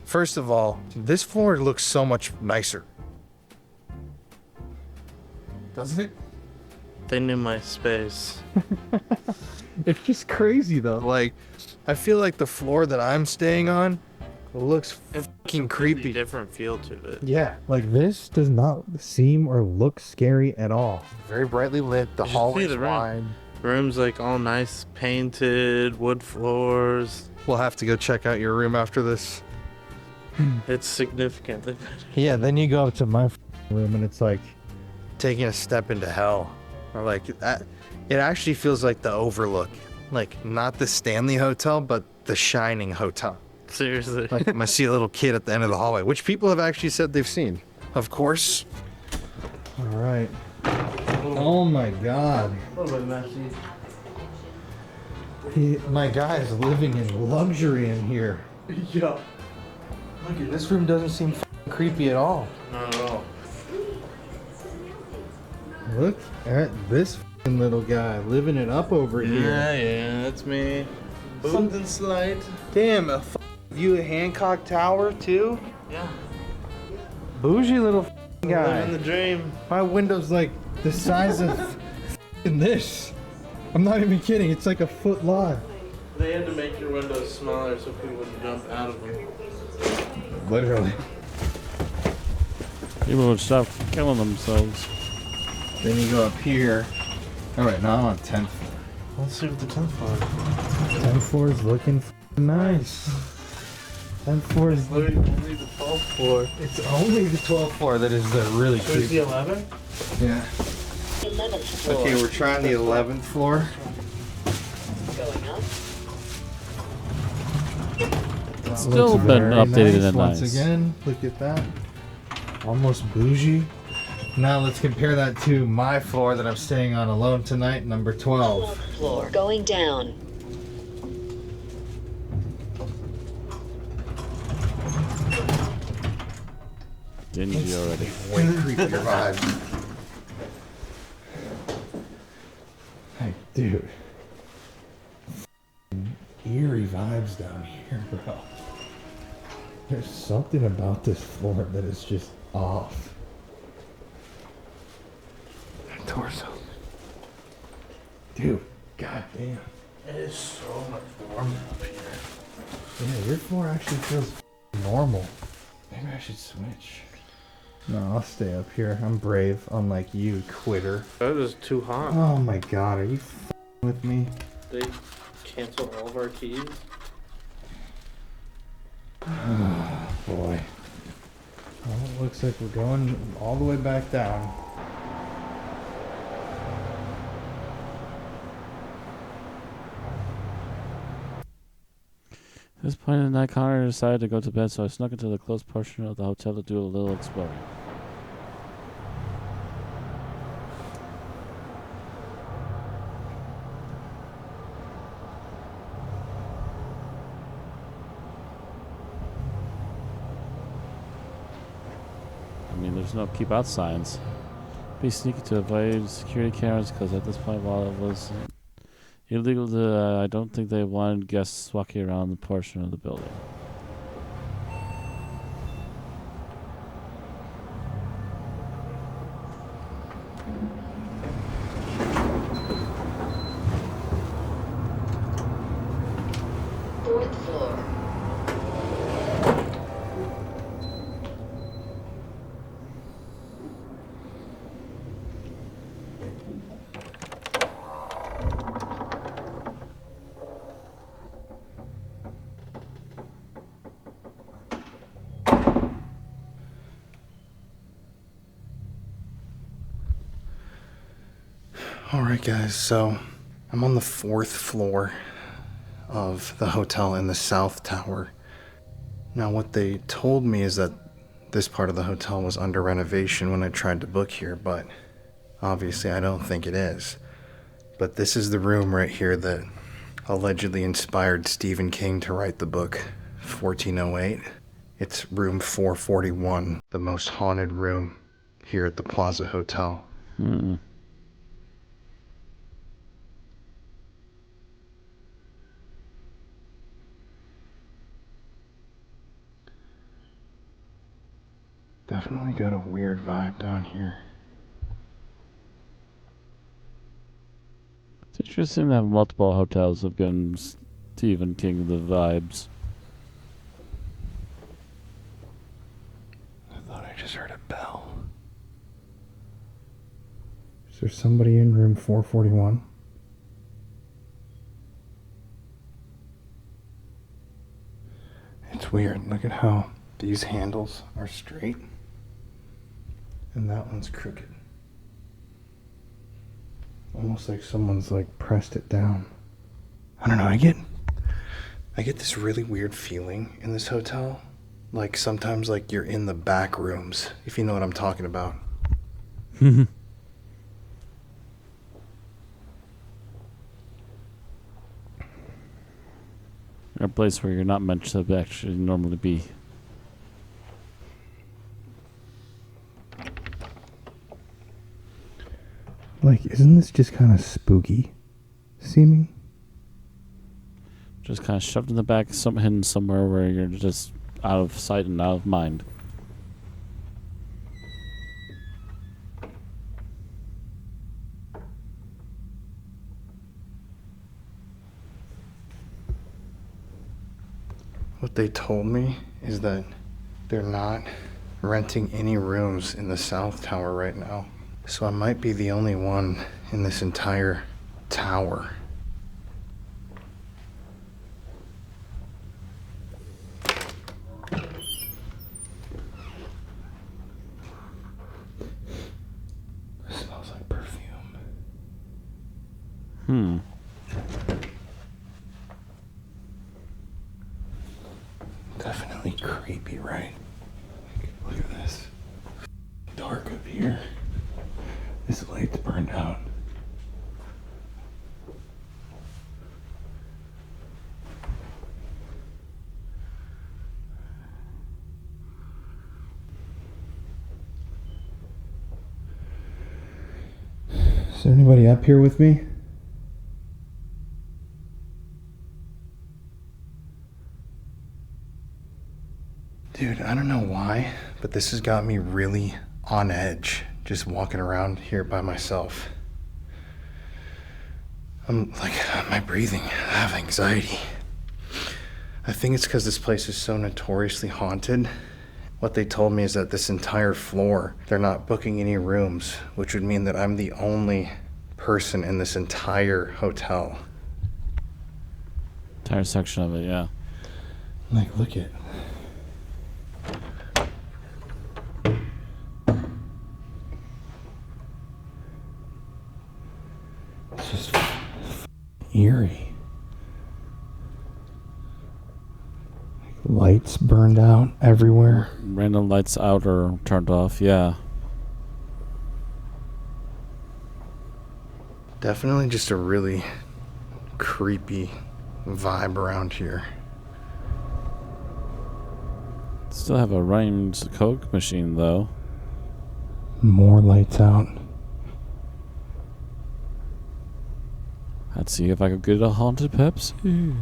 First of all, this floor looks so much nicer. doesn't it? They knew my space. It's just crazy though. Like, I feel like the floor that I'm staying on looks fucking creepy. Different feel to it. Yeah, like this does not seem or look scary at all. Very brightly lit. The You should see hallway's the room. wide. Room's like all nice, painted, wood floors. We'll have to go check out your room after this. It's significantly better. Yeah, then you go up to my room and it's like, Taking a step into hell. Or like, it actually feels like the Overlook. Like, not the Stanley Hotel, but the Shining Hotel. Seriously. Like, I see a little kid at the end of the hallway, which people have actually said they've seen. Of course. all right. Oh my god. A little bit messy. My guy is living in luxury in here. Yeah. Look at this room doesn't seem creepy at all. Not at all. Look at this little guy living it up over here. Yeah, that's me. Boomed and slide. Damn, a view of Hancock Tower too? Yeah. Bougie little guy. Living the dream. My window's like the size of this. I'm not even kidding. It's like a foot long. They had to make your windows smaller so people wouldn't jump out of them. Literally. People would stop killing themselves. Then you go up here. All right, now I'm on 10th floor. Let's see what the 10th floor 10th floor is looking nice. 10th floor is is. Literally only the 12th floor. It's only the 12th floor that is the really Where's creepy. the 11th? Yeah. 11th floor. Okay, we're trying the 11th floor. Going up. That Still looks been very updated nice. and Once nice. again, look at that. Almost bougie. Now let's compare that to my floor that I'm staying on alone tonight, number 12. 12th floor. Going down. Dingy already. Way creepier vibes. Hey, dude. Eerie vibes down here, bro. There's something about this floor that is just off. Torso. Dude, goddamn. It is so much warmer up here. Yeah, your floor actually feels normal. Maybe I should switch. No, I'll stay up here. I'm brave, unlike you, quitter. That is too hot. Oh my god, are you with me? They cancel all of our keys. Oh boy. Well, it looks like we're going all the way back down. At this point in the night, Connor decided to go to bed, so I snuck into the closed portion of the hotel to do a little exploring. I mean, there's no keep out signs. Be sneaky to avoid security cameras, because at this point, while it was illegal to, I don't think they wanted guests walking around the portion of the building. Fourth floor. Alright guys, so I'm on the 4th floor of the hotel in the South Tower. Now what they told me is that this part of the hotel was under renovation when I tried to book here, but obviously I don't think it is. But this is the room right here that allegedly inspired Stephen King to write the book 1408. It's room 441, the most haunted room here at the Plaza Hotel. Definitely got a weird vibe down here. It's interesting to have multiple hotels have given Stephen King the vibes. I thought I just heard a bell. Is there somebody in room 441? It's weird. Look at how these handles are straight and that one's crooked. Almost like someone's like pressed it down. I don't know, I get this really weird feeling in this hotel. Like sometimes like you're in the back rooms, if you know what I'm talking about. A place where you're not meant to actually normally be. Like, isn't this just kind of spooky seeming? Just kind of shoved in the back, hidden somewhere where you're just out of sight and out of mind. What they told me is that they're not renting any rooms in the South Tower right now. So I might be the only one in this entire tower. It smells like perfume. Definitely creepy, right? Look at this. Dark up here. This light's burned out. Is there anybody up here with me? Dude, I don't know why, but this has got me really on edge just walking around here by myself. I'm like, my breathing, I have anxiety. I think it's because this place is so notoriously haunted. What they told me is that this entire floor, they're not booking any rooms, which would mean that I'm the only person in this entire hotel. Entire section of it, yeah. Like, look at. It's just eerie. Lights burned out everywhere. Random lights out or turned off, yeah. Definitely just a really creepy vibe around here. Still have a running Coke machine, though. More lights out. I'd see if I could get a haunted Pepsi.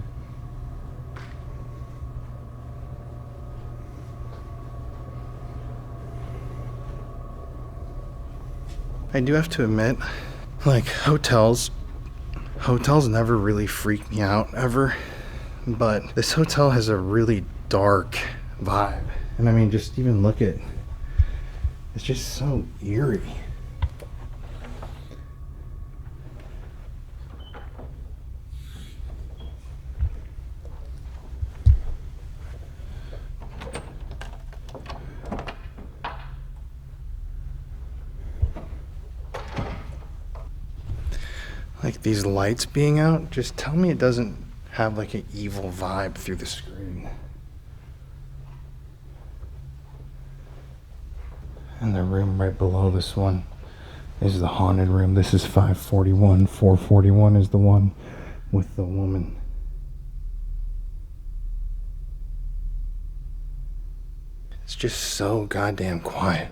I do have to admit, like, hotels never really freaked me out ever, but this hotel has a really dark vibe. And I mean, just even look at, it's just so eerie. Like, these lights being out, just tell me it doesn't have like an evil vibe through the screen. And the room right below this one is the haunted room. This is 541. 441 is the one with the woman. It's just so goddamn quiet.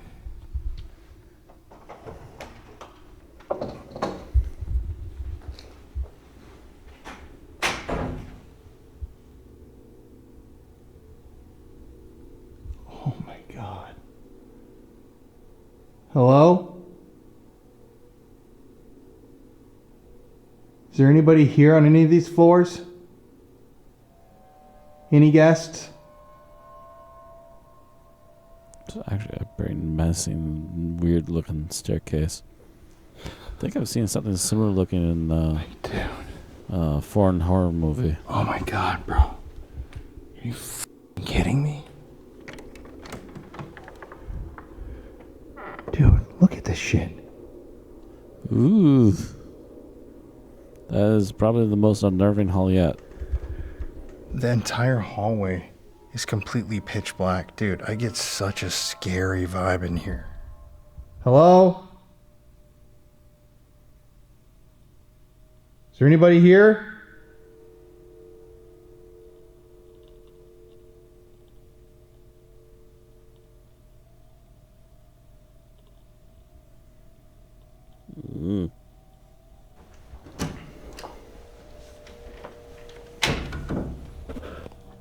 Hello? Is there anybody here on any of these floors? Any guests? It's actually a very menacing, weird looking staircase. I think I've seen something similar looking in a foreign horror movie. Oh my god, bro. Are you kidding me? Dude, look at this shit. Ooh. That is probably the most unnerving hall yet. The entire hallway is completely pitch black. Dude, I get such a scary vibe in here. Hello? Is there anybody here? Mm.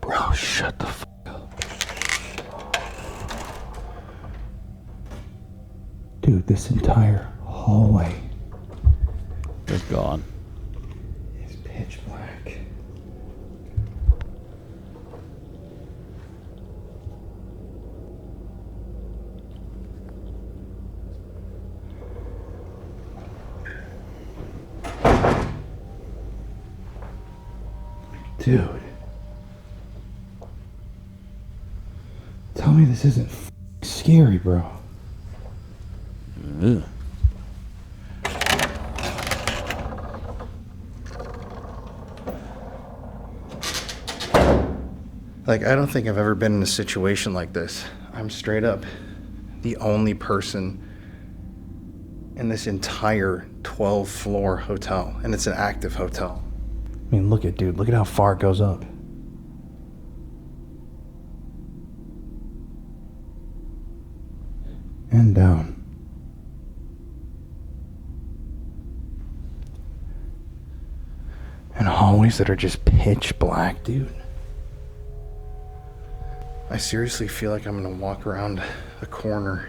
Bro, shut the f up. Dude, this entire hallway is gone. It's pitch black. Dude. Tell me this isn't scary, bro. Ugh. Like, I don't think I've ever been in a situation like this. I'm straight up the only person in this entire 12-floor hotel, and it's an active hotel. I mean, look at, dude, look at how far it goes up. And down. And hallways that are just pitch black, dude. I seriously feel like I'm gonna walk around a corner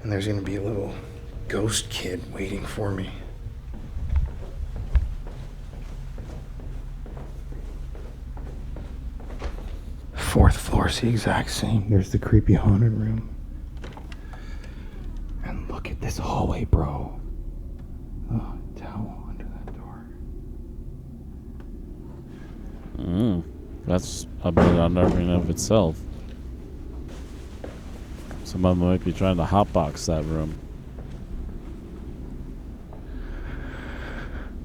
and there's gonna be a little ghost kid waiting for me. 4th floor is the exact same. There's the creepy haunted room. And look at this hallway, bro. Oh, towel under that door. That's a bit unnerving of itself. Someone might be trying to hotbox that room.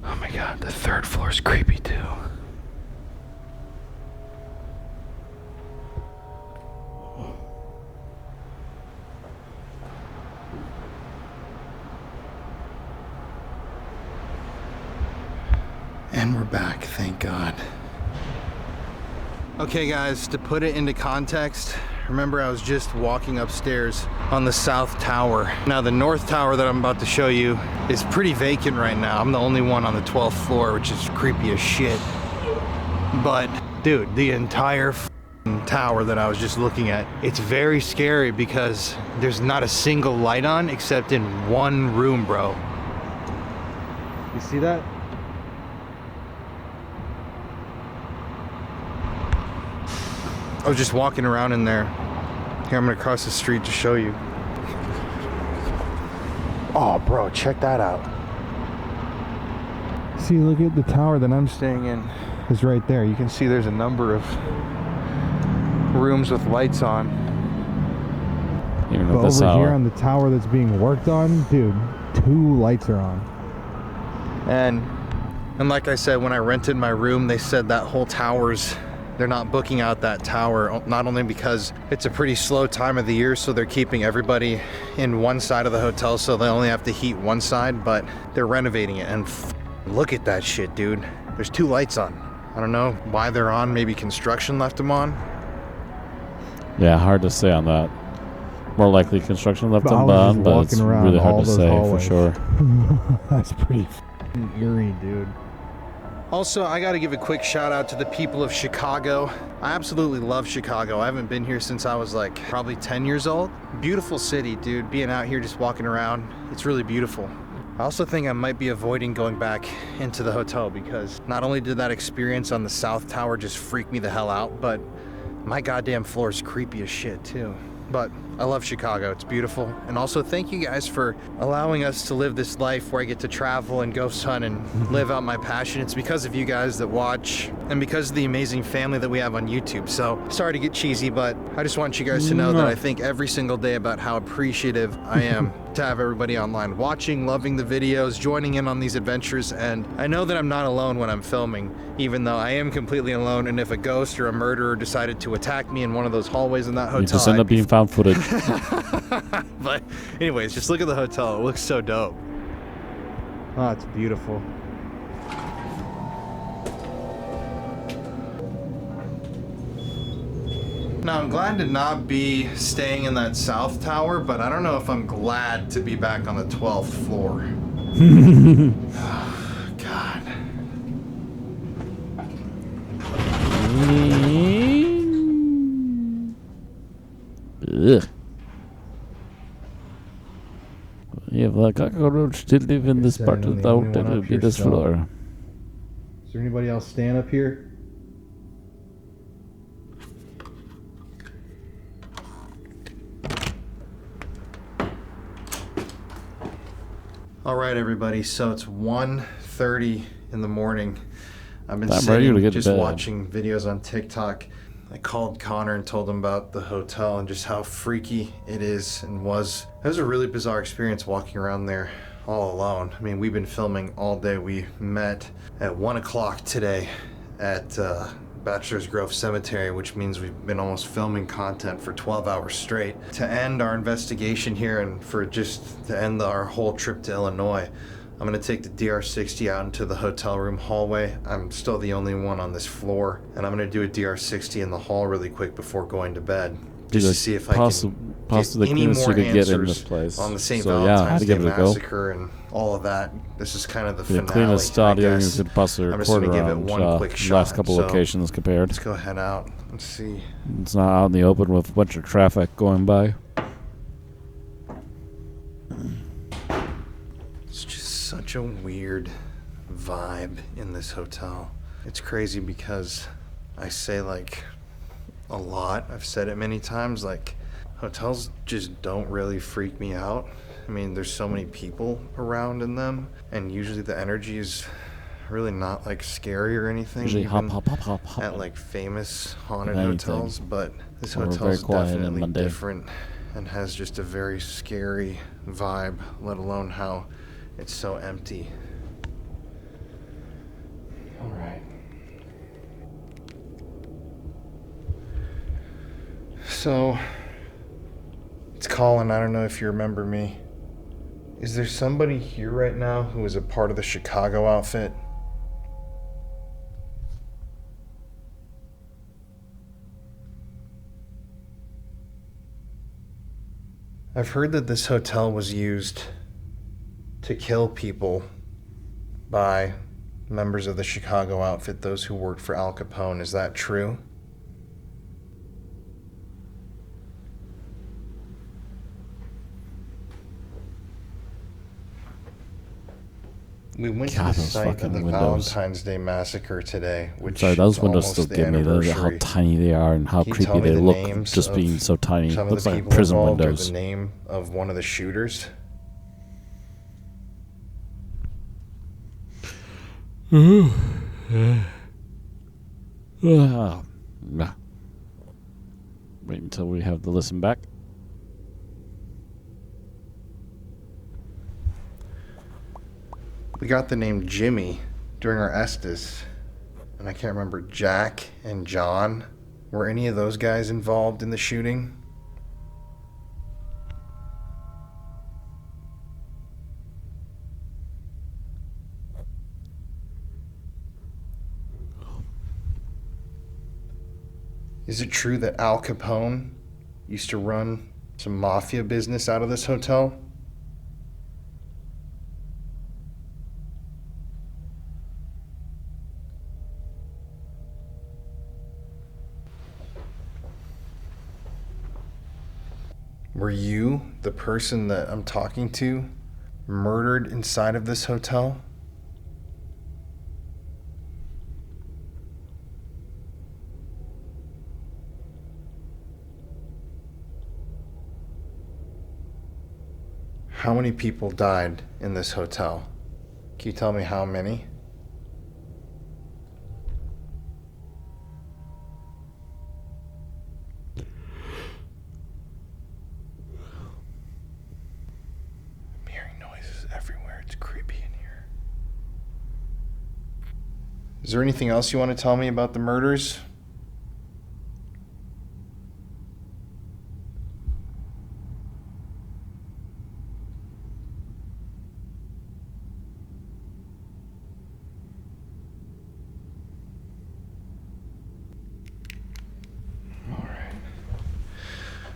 Oh my god, the 3rd floor is creepy too. And we're back, thank God. Okay guys, to put it into context, remember I was just walking upstairs on the south tower. Now the north tower that I'm about to show you is pretty vacant right now. I'm the only one on the 12th floor, which is creepy as shit. But dude, the entire tower that I was just looking at, it's very scary because there's not a single light on except in one room, bro. You see that? I was just walking around in there. Here, I'm gonna cross the street to show you. Oh, bro, check that out. See, look at the tower that I'm staying in is right there. You can see there's a number of rooms with lights on. But over here on the tower that's being worked on, dude, 2 lights are on. And like I said, when I rented my room, they said that whole they're not booking out that tower, not only because it's a pretty slow time of the year, so they're keeping everybody in one side of the hotel, so they only have to heat one side, but they're renovating it. And look at that shit, dude. There's 2 lights on. I don't know why they're on. Maybe construction left them on. Yeah, hard to say on that. More likely construction left them on, but it's really hard to say for sure. That's pretty eerie, dude. Also, I gotta give a quick shout out to the people of Chicago. I absolutely love Chicago. I haven't been here since I was like probably 10 years old. Beautiful city, dude. Being out here just walking around, it's really beautiful. I also think I might be avoiding going back into the hotel because not only did that experience on the South Tower just freak me the hell out, but my goddamn floor is creepy as shit too. But I love Chicago, it's beautiful. And also thank you guys for allowing us to live this life where I get to travel and ghost hunt and live out my passion. It's because of you guys that watch and because of the amazing family that we have on YouTube. So sorry to get cheesy, but I just want you guys to know that I think every single day about how appreciative I am to have everybody online watching, loving the videos, joining in on these adventures. And I know that I'm not alone when I'm filming, even though I am completely alone. And if a ghost or a murderer decided to attack me in one of those hallways in that hotel, you just end up being found footage. But anyways, just look at the hotel. It looks so dope. Oh, it's beautiful. Now, I'm glad to not be staying in that south tower, but I don't know if I'm glad to be back on the 12th floor. Oh, God. Ugh. If a cockroach to live in this part of the hotel, it would be this floor. Is there anybody else staying up here? All right, everybody. So it's 1:30 in the morning. I've been sitting just watching videos on TikTok. I called Connor and told him about the hotel and just how freaky it is and was. It was a really bizarre experience walking around there all alone. I mean, we've been filming all day. We met at 1 o'clock today at Bachelor's Grove Cemetery, which means we've been almost filming content for 12 hours straight. To end our investigation here and for just to end our whole trip to Illinois, I'm gonna take the DR60 out into the hotel room hallway. I'm still the only one on this floor, and I'm gonna do a DR60 in the hall really quick before going to bed, just to see if I can get any more answers on the St. Valentine's Day massacre and all of that. This is kind of the finale, cleanest audio you could possibly I'm just record gonna give it around one quick shot. last couple locations compared. Let's go head out and see. It's not out in the open with a bunch of traffic going by. It's just such a weird vibe in this hotel. It's crazy because I say like a lot. I've said it many times, like, hotels just don't really freak me out. I mean, there's so many people around in them, and usually the energy is really not like scary or anything. Usually even hop, hop, hop, hop. at like famous haunted Anything. hotels, but this We're hotel very is quiet and definitely mundane. different and has just a very scary vibe, let alone how it's so empty. All right. So, it's Colin. I don't know if you remember me. Is there somebody here right now who is a part of the Chicago outfit? I've heard that this hotel was used to kill people by members of the Chicago outfit, those who worked for Al Capone. Is that true? We went God, to the those site of fucking the windows. Valentine's Day massacre today, which Sorry, those is windows almost still the give me how anniversary. tiny they are and how Can you tell creepy me they the look, names just of being so tiny. some of Looks the like people prison involved, or windows. the name of one of the shooters? Nah. Wait until we have the listen back. We got the name Jimmy during our Estes, and I can't remember Jack and John. Were any of those guys involved in the shooting? Is it true that Al Capone used to run some mafia business out of this hotel? Were you, the person that I'm talking to, murdered inside of this hotel? How many people died in this hotel? Can you tell me how many? I'm hearing noises everywhere. It's creepy in here. Is there anything else you want to tell me about the murders?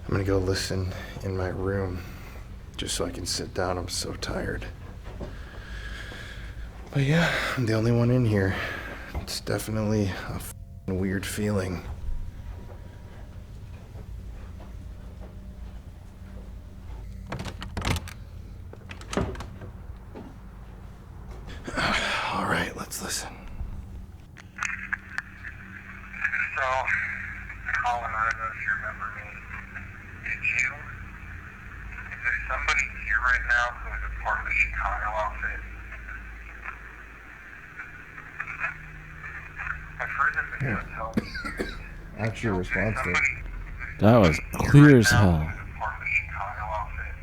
I'm gonna go listen in my room just so I can sit down. I'm so tired. But yeah, I'm the only one in here. It's definitely a f***ing weird feeling. All right, let's listen. So, Colin, I don't know if you remember me. Is there somebody here right now who is a part of the Chicago outfit? I've heard that the hotel was used. Actually responsive. That was clear as hell. Part of the Chicago outfit.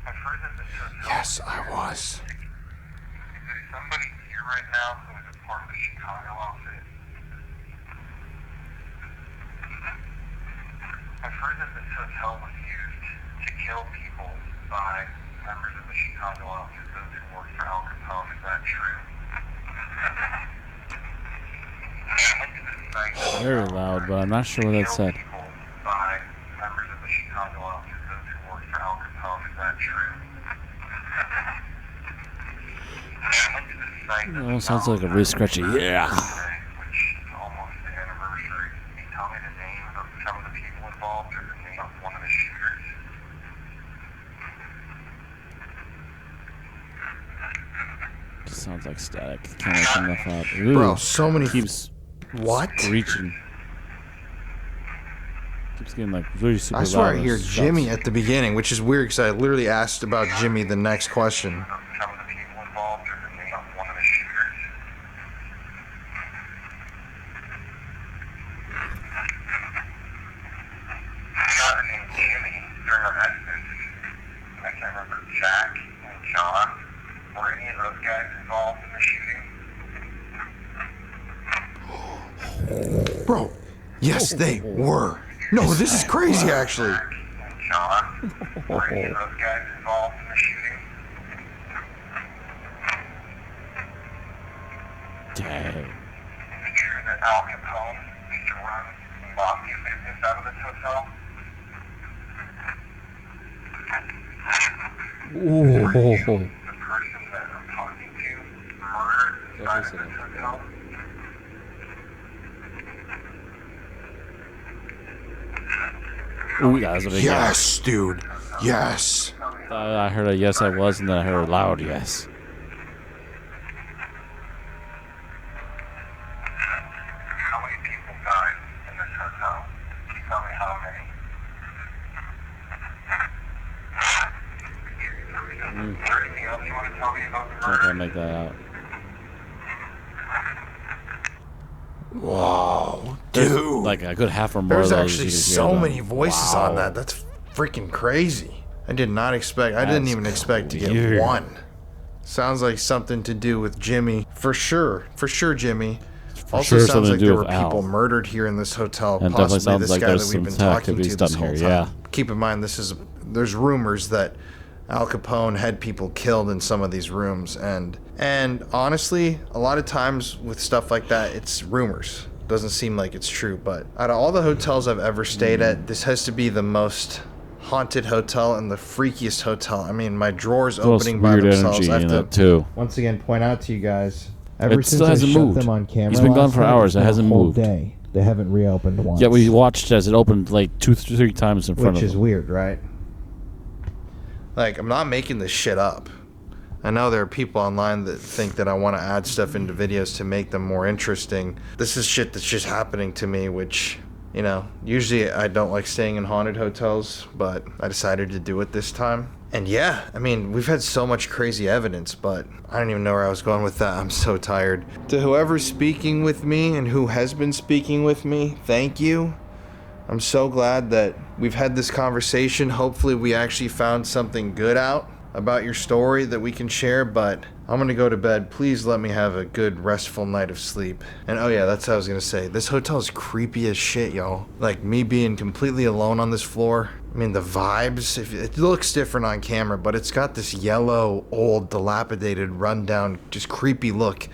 I've heard that this hotel. Yes, I was. Is there somebody here right now who is a part of the Chicago outfit? I've heard that this hotel was used to kill people by members of the Chicago outfit, those who worked for Al Capone. Is that true? Very loud, but I'm not sure what that said. By members of the Chicago outfit, those who worked for Al Capone. Is that true? Oh, sounds like a really scratchy. Yeah. Which is almost the anniversary. Can you tell me the name of some of the people involved or the name of one of the shooters? Sounds like static. Can't make enough out. Ooh, Bro, so many. Keeps What? screeching. Keeps getting like really super I swear loud. I hear Jimmy at the beginning, which is weird because I literally asked about Jimmy the next question. Some of the people involved or the name of one of the shooters. The guy named Jimmy during our residence. I can't remember Jack and John. Were any of those guys involved in the shooting? Bro, yes, they were. No, this is crazy, actually. Jack and John. Were any of those guys involved in the shooting? Dang. Is it true that Al Capone used to run mafia business out of this hotel? Ooh. The person that I'm talking to murdered inside of this hotel? Ooh, that was a big Yes, dude. Yes. I heard a yes, I was, and then I heard a loud yes. How many people died in this hotel? Can you tell me how many? Is there anything else you want to tell me about the Not murder? gonna make that out. Whoa, There's dude. like a good half or more There's of those actually you can hear so them. many voices Wow. on that. That's freaking crazy. I did not expect. I didn't That's even expect to get weird. one. Sounds like something to do with Jimmy. For sure, Jimmy. Also sure sounds something like to do there were with Al. people murdered here in this hotel. And definitely Possibly sounds this like guy there's that we've some been talking activities to this done whole here, time. yeah. Keep in mind, there's rumors that Al Capone had people killed in some of these rooms, and honestly, a lot of times with stuff like that, it's rumors. Doesn't seem like it's true, but out of all the hotels I've ever stayed at, this has to be the most haunted hotel and the freakiest hotel. I mean, my drawers Most opening by weird themselves. energy I have in to it too. Once again, point out to you guys. It still hasn't moved. He's been gone for hours. It hasn't moved. Day. They haven't reopened once. Yeah, we watched as it opened like 2-3 times in front which of is him. weird, right? Like, I'm not making this shit up. I know there are people online that think that I want to add stuff into videos to make them more interesting. This is shit that's just happening to me, which, you know, usually I don't like staying in haunted hotels, but I decided to do it this time. And yeah, I mean, we've had so much crazy evidence, but I don't even know where I was going with that. I'm so tired. To whoever's speaking with me and who has been speaking with me, thank you. I'm so glad that we've had this conversation. Hopefully we actually found something good out about your story that we can share, but I'm gonna go to bed. Please let me have a good restful night of sleep. And oh yeah, that's what I was gonna say. This hotel is creepy as shit, y'all. Like, me being completely alone on this floor. I mean, the vibes, it looks different on camera, but it's got this yellow, old, dilapidated, rundown, just creepy look.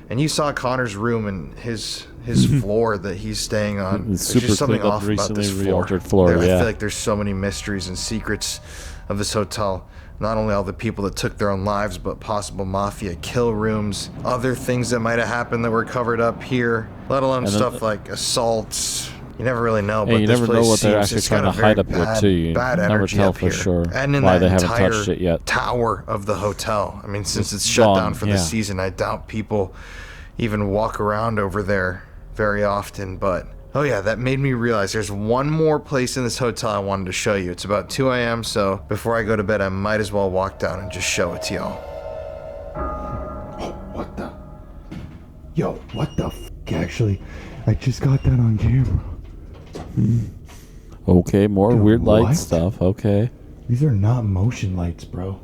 And you saw Connor's room and his floor that he's staying on. It's There's super just something cleaned up, off about this recently floor. re-altered floor, I yeah. feel like there's so many mysteries and secrets of this hotel. Not only all the people that took their own lives, but possible mafia kill rooms, other things that might have happened that were covered up here, let alone And then- stuff like assaults. You never really know, Yeah, but you this never place know what they're seems actually it's got trying a to very hide up here, too. You bad never energy tell up for here. sure And in why that they haven't entire touched it yet. tower of the hotel. I mean, since It's it's shut gone, down for yeah. the season, I doubt people even walk around over there very often, but oh yeah, that made me realize there's one more place in this hotel I wanted to show you. It's about 2 a.m., so before I go to bed, I might as well walk down and just show it to y'all. Oh, what the? Yo, what the f? Actually, I just got that on camera. Okay, more Dude, weird light what? stuff. Okay. These are not motion lights, bro.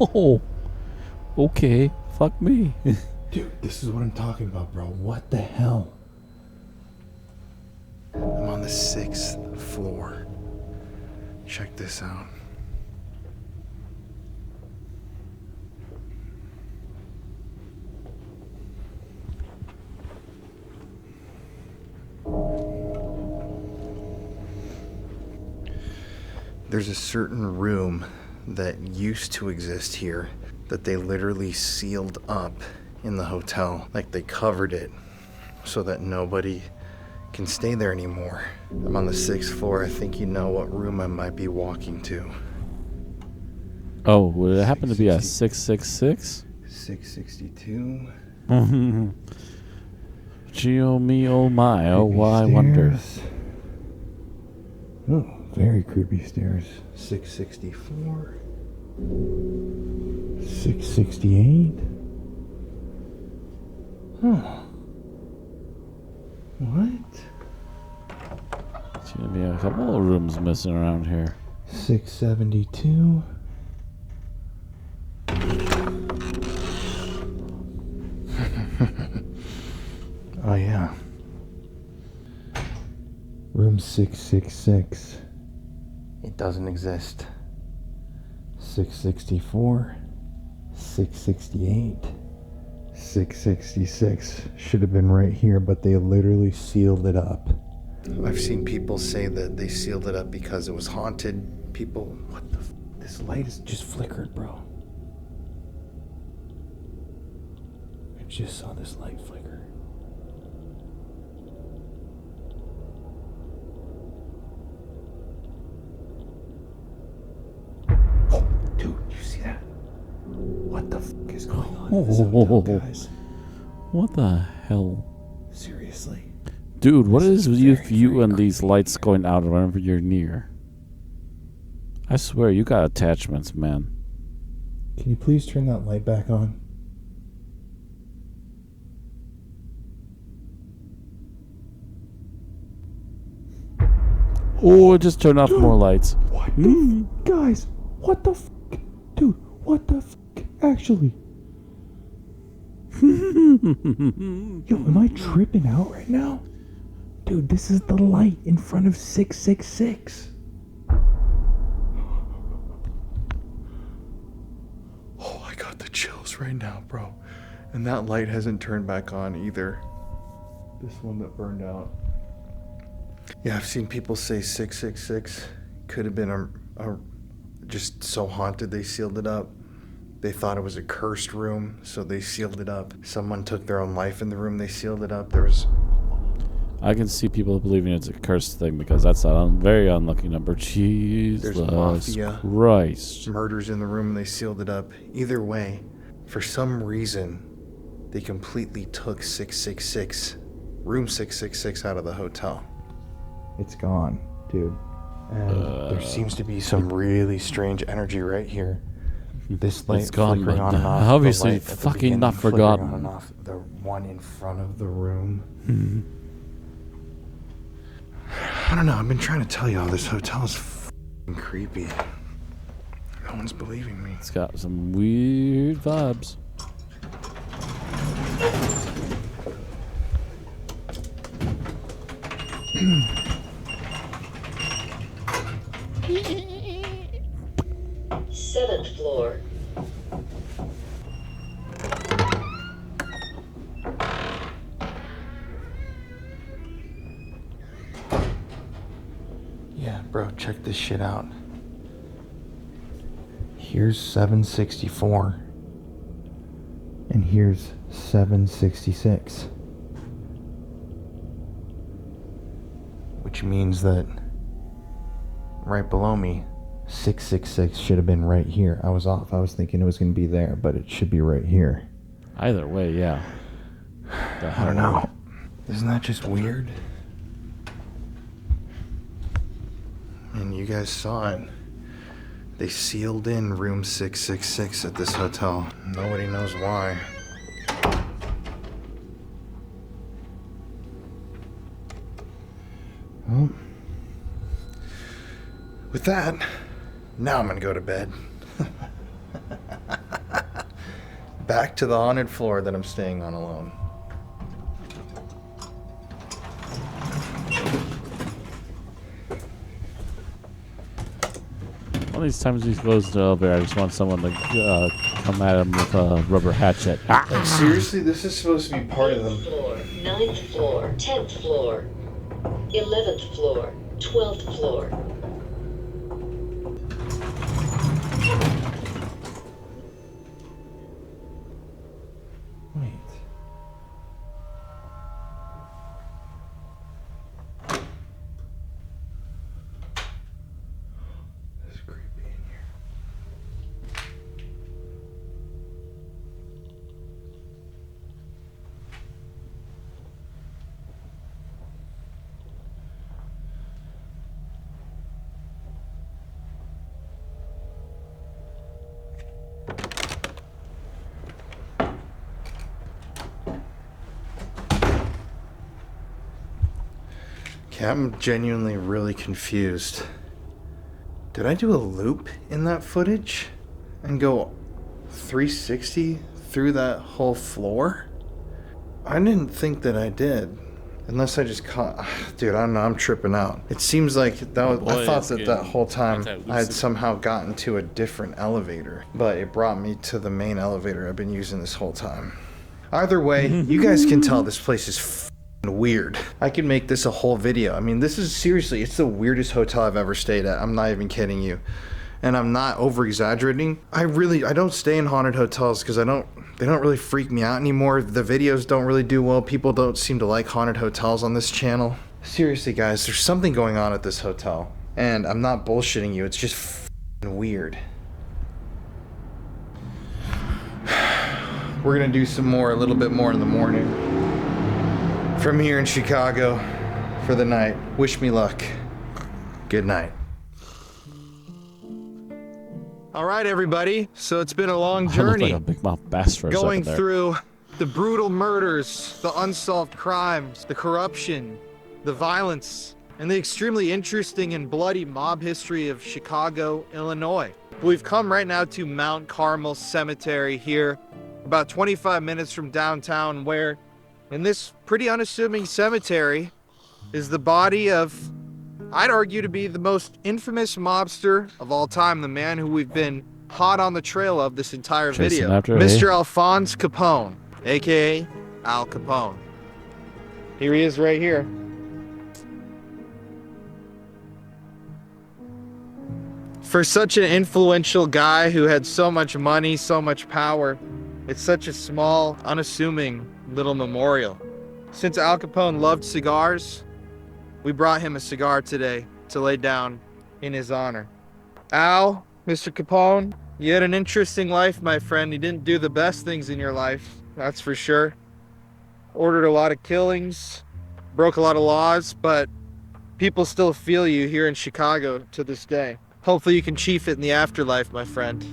Oh, okay. Fuck me. Dude, this is what I'm talking about, bro. What the hell? I'm on the 6th floor. Check this out. There's a certain room that used to exist here that they literally sealed up in the hotel. Like, they covered it so that nobody can stay there anymore. I'm on the 6th floor. I think you know what room I might be walking to. Oh, would it happen to be a 666? 662. Geo me, oh my, oh why, I wonder. Oh, very creepy stairs. 664. 668. Huh. What? There's gonna be a couple of rooms missing around here. 672. Oh yeah. Room 666. It doesn't exist. 664. 668. 666. Should have been right here, but they literally sealed it up. I've seen people say that they sealed it up because it was haunted. People, what the This light is just flickered, bro. I just saw this light flicker. Dude, you see that? What the fuck is going on in this hotel, guys? What the hell? Seriously? Dude, what is with you and these lights going out whenever you're near? I swear, you got attachments, man. Can you please turn that light back on? Oh, just turn off more lights. What the guys, what the fuck? Dude, what the fuck? Actually. Yo, am I tripping out right now? Dude, this is the light in front of 666. Oh, I got the chills right now, bro. And that light hasn't turned back on either. This one that burned out. Yeah, I've seen people say 666 could have been a just so haunted they sealed it up. They thought it was a cursed room, so they sealed it up. Someone took their own life in the room, they sealed it up. There was... I can see people believing it's a cursed thing because that's a very unlucky number. Jesus There's mafia Christ. murders in the room, and they sealed it up. Either way, for some reason, they completely took 666, room 666 out of the hotel. It's gone, dude. And there seems to be some really strange energy right here. This light It's gone, flickering but on and off. obviously the light at the fucking beginning not flickering forgotten. On and off. The one in front of the room. I don't know, I've been trying to tell y'all this hotel is f***ing creepy. No one's believing me. It's got some weird vibes. Seventh floor. Yeah, bro, check this shit out. Here's 764. And here's 766. Which means that right below me, 666 should have been right here. I was off. I was thinking it was going to be there, but it should be right here. Either way, yeah. I don't know. Isn't that just weird? And you guys saw it. They sealed in room 666 at this hotel. Nobody knows why. Well, with that, now I'm gonna go to bed. Back to the haunted floor that I'm staying on alone. One of these times he goes to the elevator, I just want someone to come at him with a rubber hatchet. Like, seriously, this is supposed to be part of them. 9th floor, 10th floor, 11th floor, 12th floor. wait. Okay, I'm genuinely really confused. Did I do a loop in that footage and go 360 through that whole floor? I didn't think that I did. Unless I just caught... Dude, I don't know. I'm tripping out. It seems like that was... I thought that whole time I had somehow gotten to a different elevator. But it brought me to the main elevator I've been using this whole time. Either way, you guys can tell this place is f***ing weird. I could make this a whole video. I mean, this is seriously... It's the weirdest hotel I've ever stayed at. I'm not even kidding you. And I'm not over-exaggerating. I don't stay in haunted hotels because they don't really freak me out anymore. The videos don't really do well. People don't seem to like haunted hotels on this channel. Seriously, guys, there's something going on at this hotel. And I'm not bullshitting you. It's just f***ing weird. We're gonna do some more, a little bit more in the morning. From here in Chicago for the night. Wish me luck. Good night. All right, everybody. So it's been a long journey. Like a big mouth bass for a going second there. through the brutal murders, the unsolved crimes, the corruption, the violence, and the extremely interesting and bloody mob history of Chicago, Illinois. We've come right now to Mount Carmel Cemetery here, about 25 minutes from downtown, where in this pretty unassuming cemetery is the body of, I'd argue, to be the most infamous mobster of all time, the man who we've been hot on the trail of this entire video, Mr. Alphonse Capone, aka Al Capone. Here he is right here. For such an influential guy who had so much money, so much power, it's such a small, unassuming little memorial. Since Al Capone loved cigars, we brought him a cigar today to lay down in his honor. Al, Mr. Capone, you had an interesting life, my friend. You didn't do the best things in your life, that's for sure. Ordered a lot of killings, broke a lot of laws, but people still feel you here in Chicago to this day. Hopefully you can chief it in the afterlife, my friend.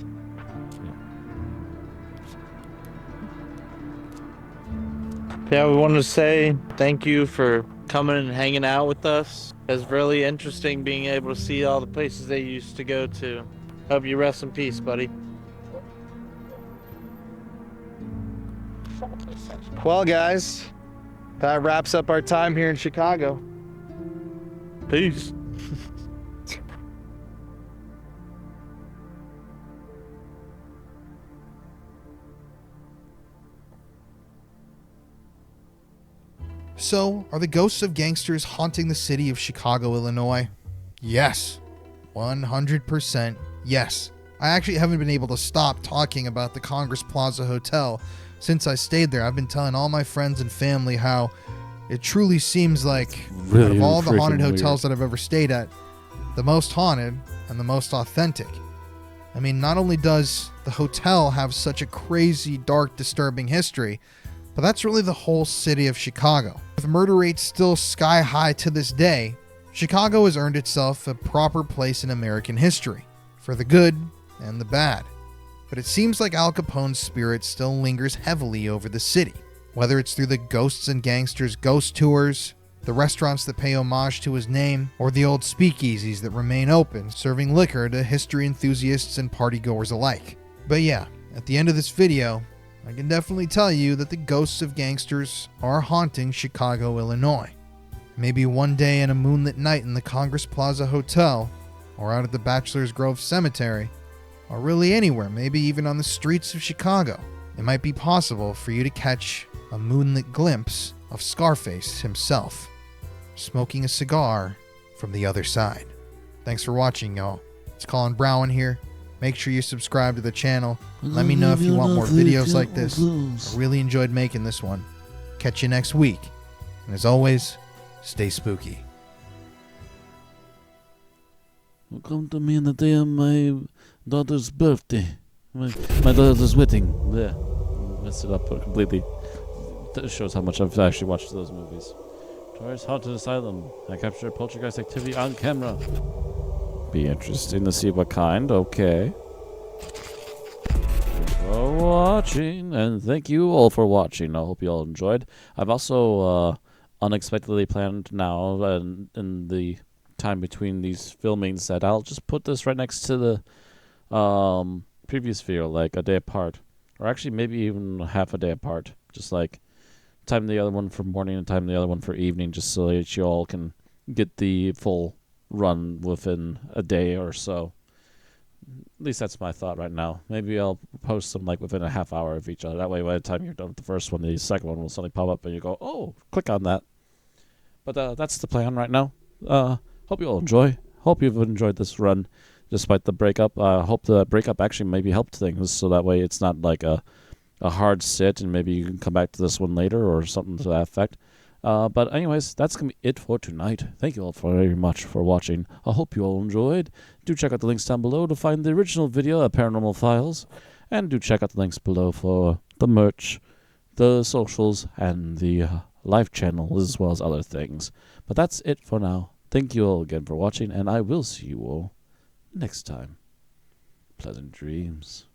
Yeah, we wanted to say thank you for coming and hanging out with us. It was really interesting being able to see all the places they used to go to. Hope you rest in peace, buddy. Well, guys, that wraps up our time here in Chicago. Peace. So, are the ghosts of gangsters haunting the city of Chicago, Illinois? Yes. 100% yes. I actually haven't been able to stop talking about the Congress Plaza Hotel since I stayed there. I've been telling all my friends and family how it truly seems like, out of all the haunted hotels that I've ever stayed at, the most haunted and the most authentic. I mean, not only does the hotel have such a crazy, dark, disturbing history, but that's really the whole city of Chicago. With murder rates still sky high to this day, Chicago has earned itself a proper place in American history, for the good and the bad. But it seems like Al Capone's spirit still lingers heavily over the city, whether it's through the Ghosts and Gangsters ghost tours, the restaurants that pay homage to his name, or the old speakeasies that remain open, serving liquor to history enthusiasts and partygoers alike. But yeah, at the end of this video, I can definitely tell you that the ghosts of gangsters are haunting Chicago, Illinois. Maybe one day in a moonlit night in the Congress Plaza Hotel, or out at the Bachelor's Grove Cemetery, or really anywhere, maybe even on the streets of Chicago, it might be possible for you to catch a moonlit glimpse of Scarface himself, smoking a cigar from the other side. Thanks for watching, y'all. It's Colin Brown here. Make sure you subscribe to the channel. Let me know if you want more videos like this. I really enjoyed making this one. Catch you next week. And as always, stay spooky. Come to me on the day of my daughter's birthday. My daughter's wedding. Yeah. Messed it up completely. That shows how much I've actually watched those movies. Tourist Haunted Asylum. I captured poltergeist activity on camera. Be interesting to see what kind. Okay. Thanks for watching, and thank you all for watching. I hope you all enjoyed. I've also unexpectedly planned now, and in the time between these filmings, that I'll just put this right next to the previous video, like a day apart, or actually maybe even half a day apart. Just like time the other one for morning and time the other one for evening, just so that you all can get the full run within a day or so. At least that's my thought right now. Maybe I'll post them like within a half hour of each other. That way, by the time you're done with the first one, the second one will suddenly pop up and you go, oh, click on that. But that's the plan right now. Hope you all enjoy. Hope you've enjoyed this run despite the breakup. Hope the breakup actually maybe helped things, so that way it's not like a hard sit and maybe you can come back to this one later or something to that effect. But anyways, that's going to be it for tonight. Thank you all very much for watching. I hope you all enjoyed. Do check out the links down below to find the original video of Paranormal Files. And do check out the links below for the merch, the socials, and the live channel, as well as other things. But that's it for now. Thank you all again for watching, and I will see you all next time. Pleasant dreams.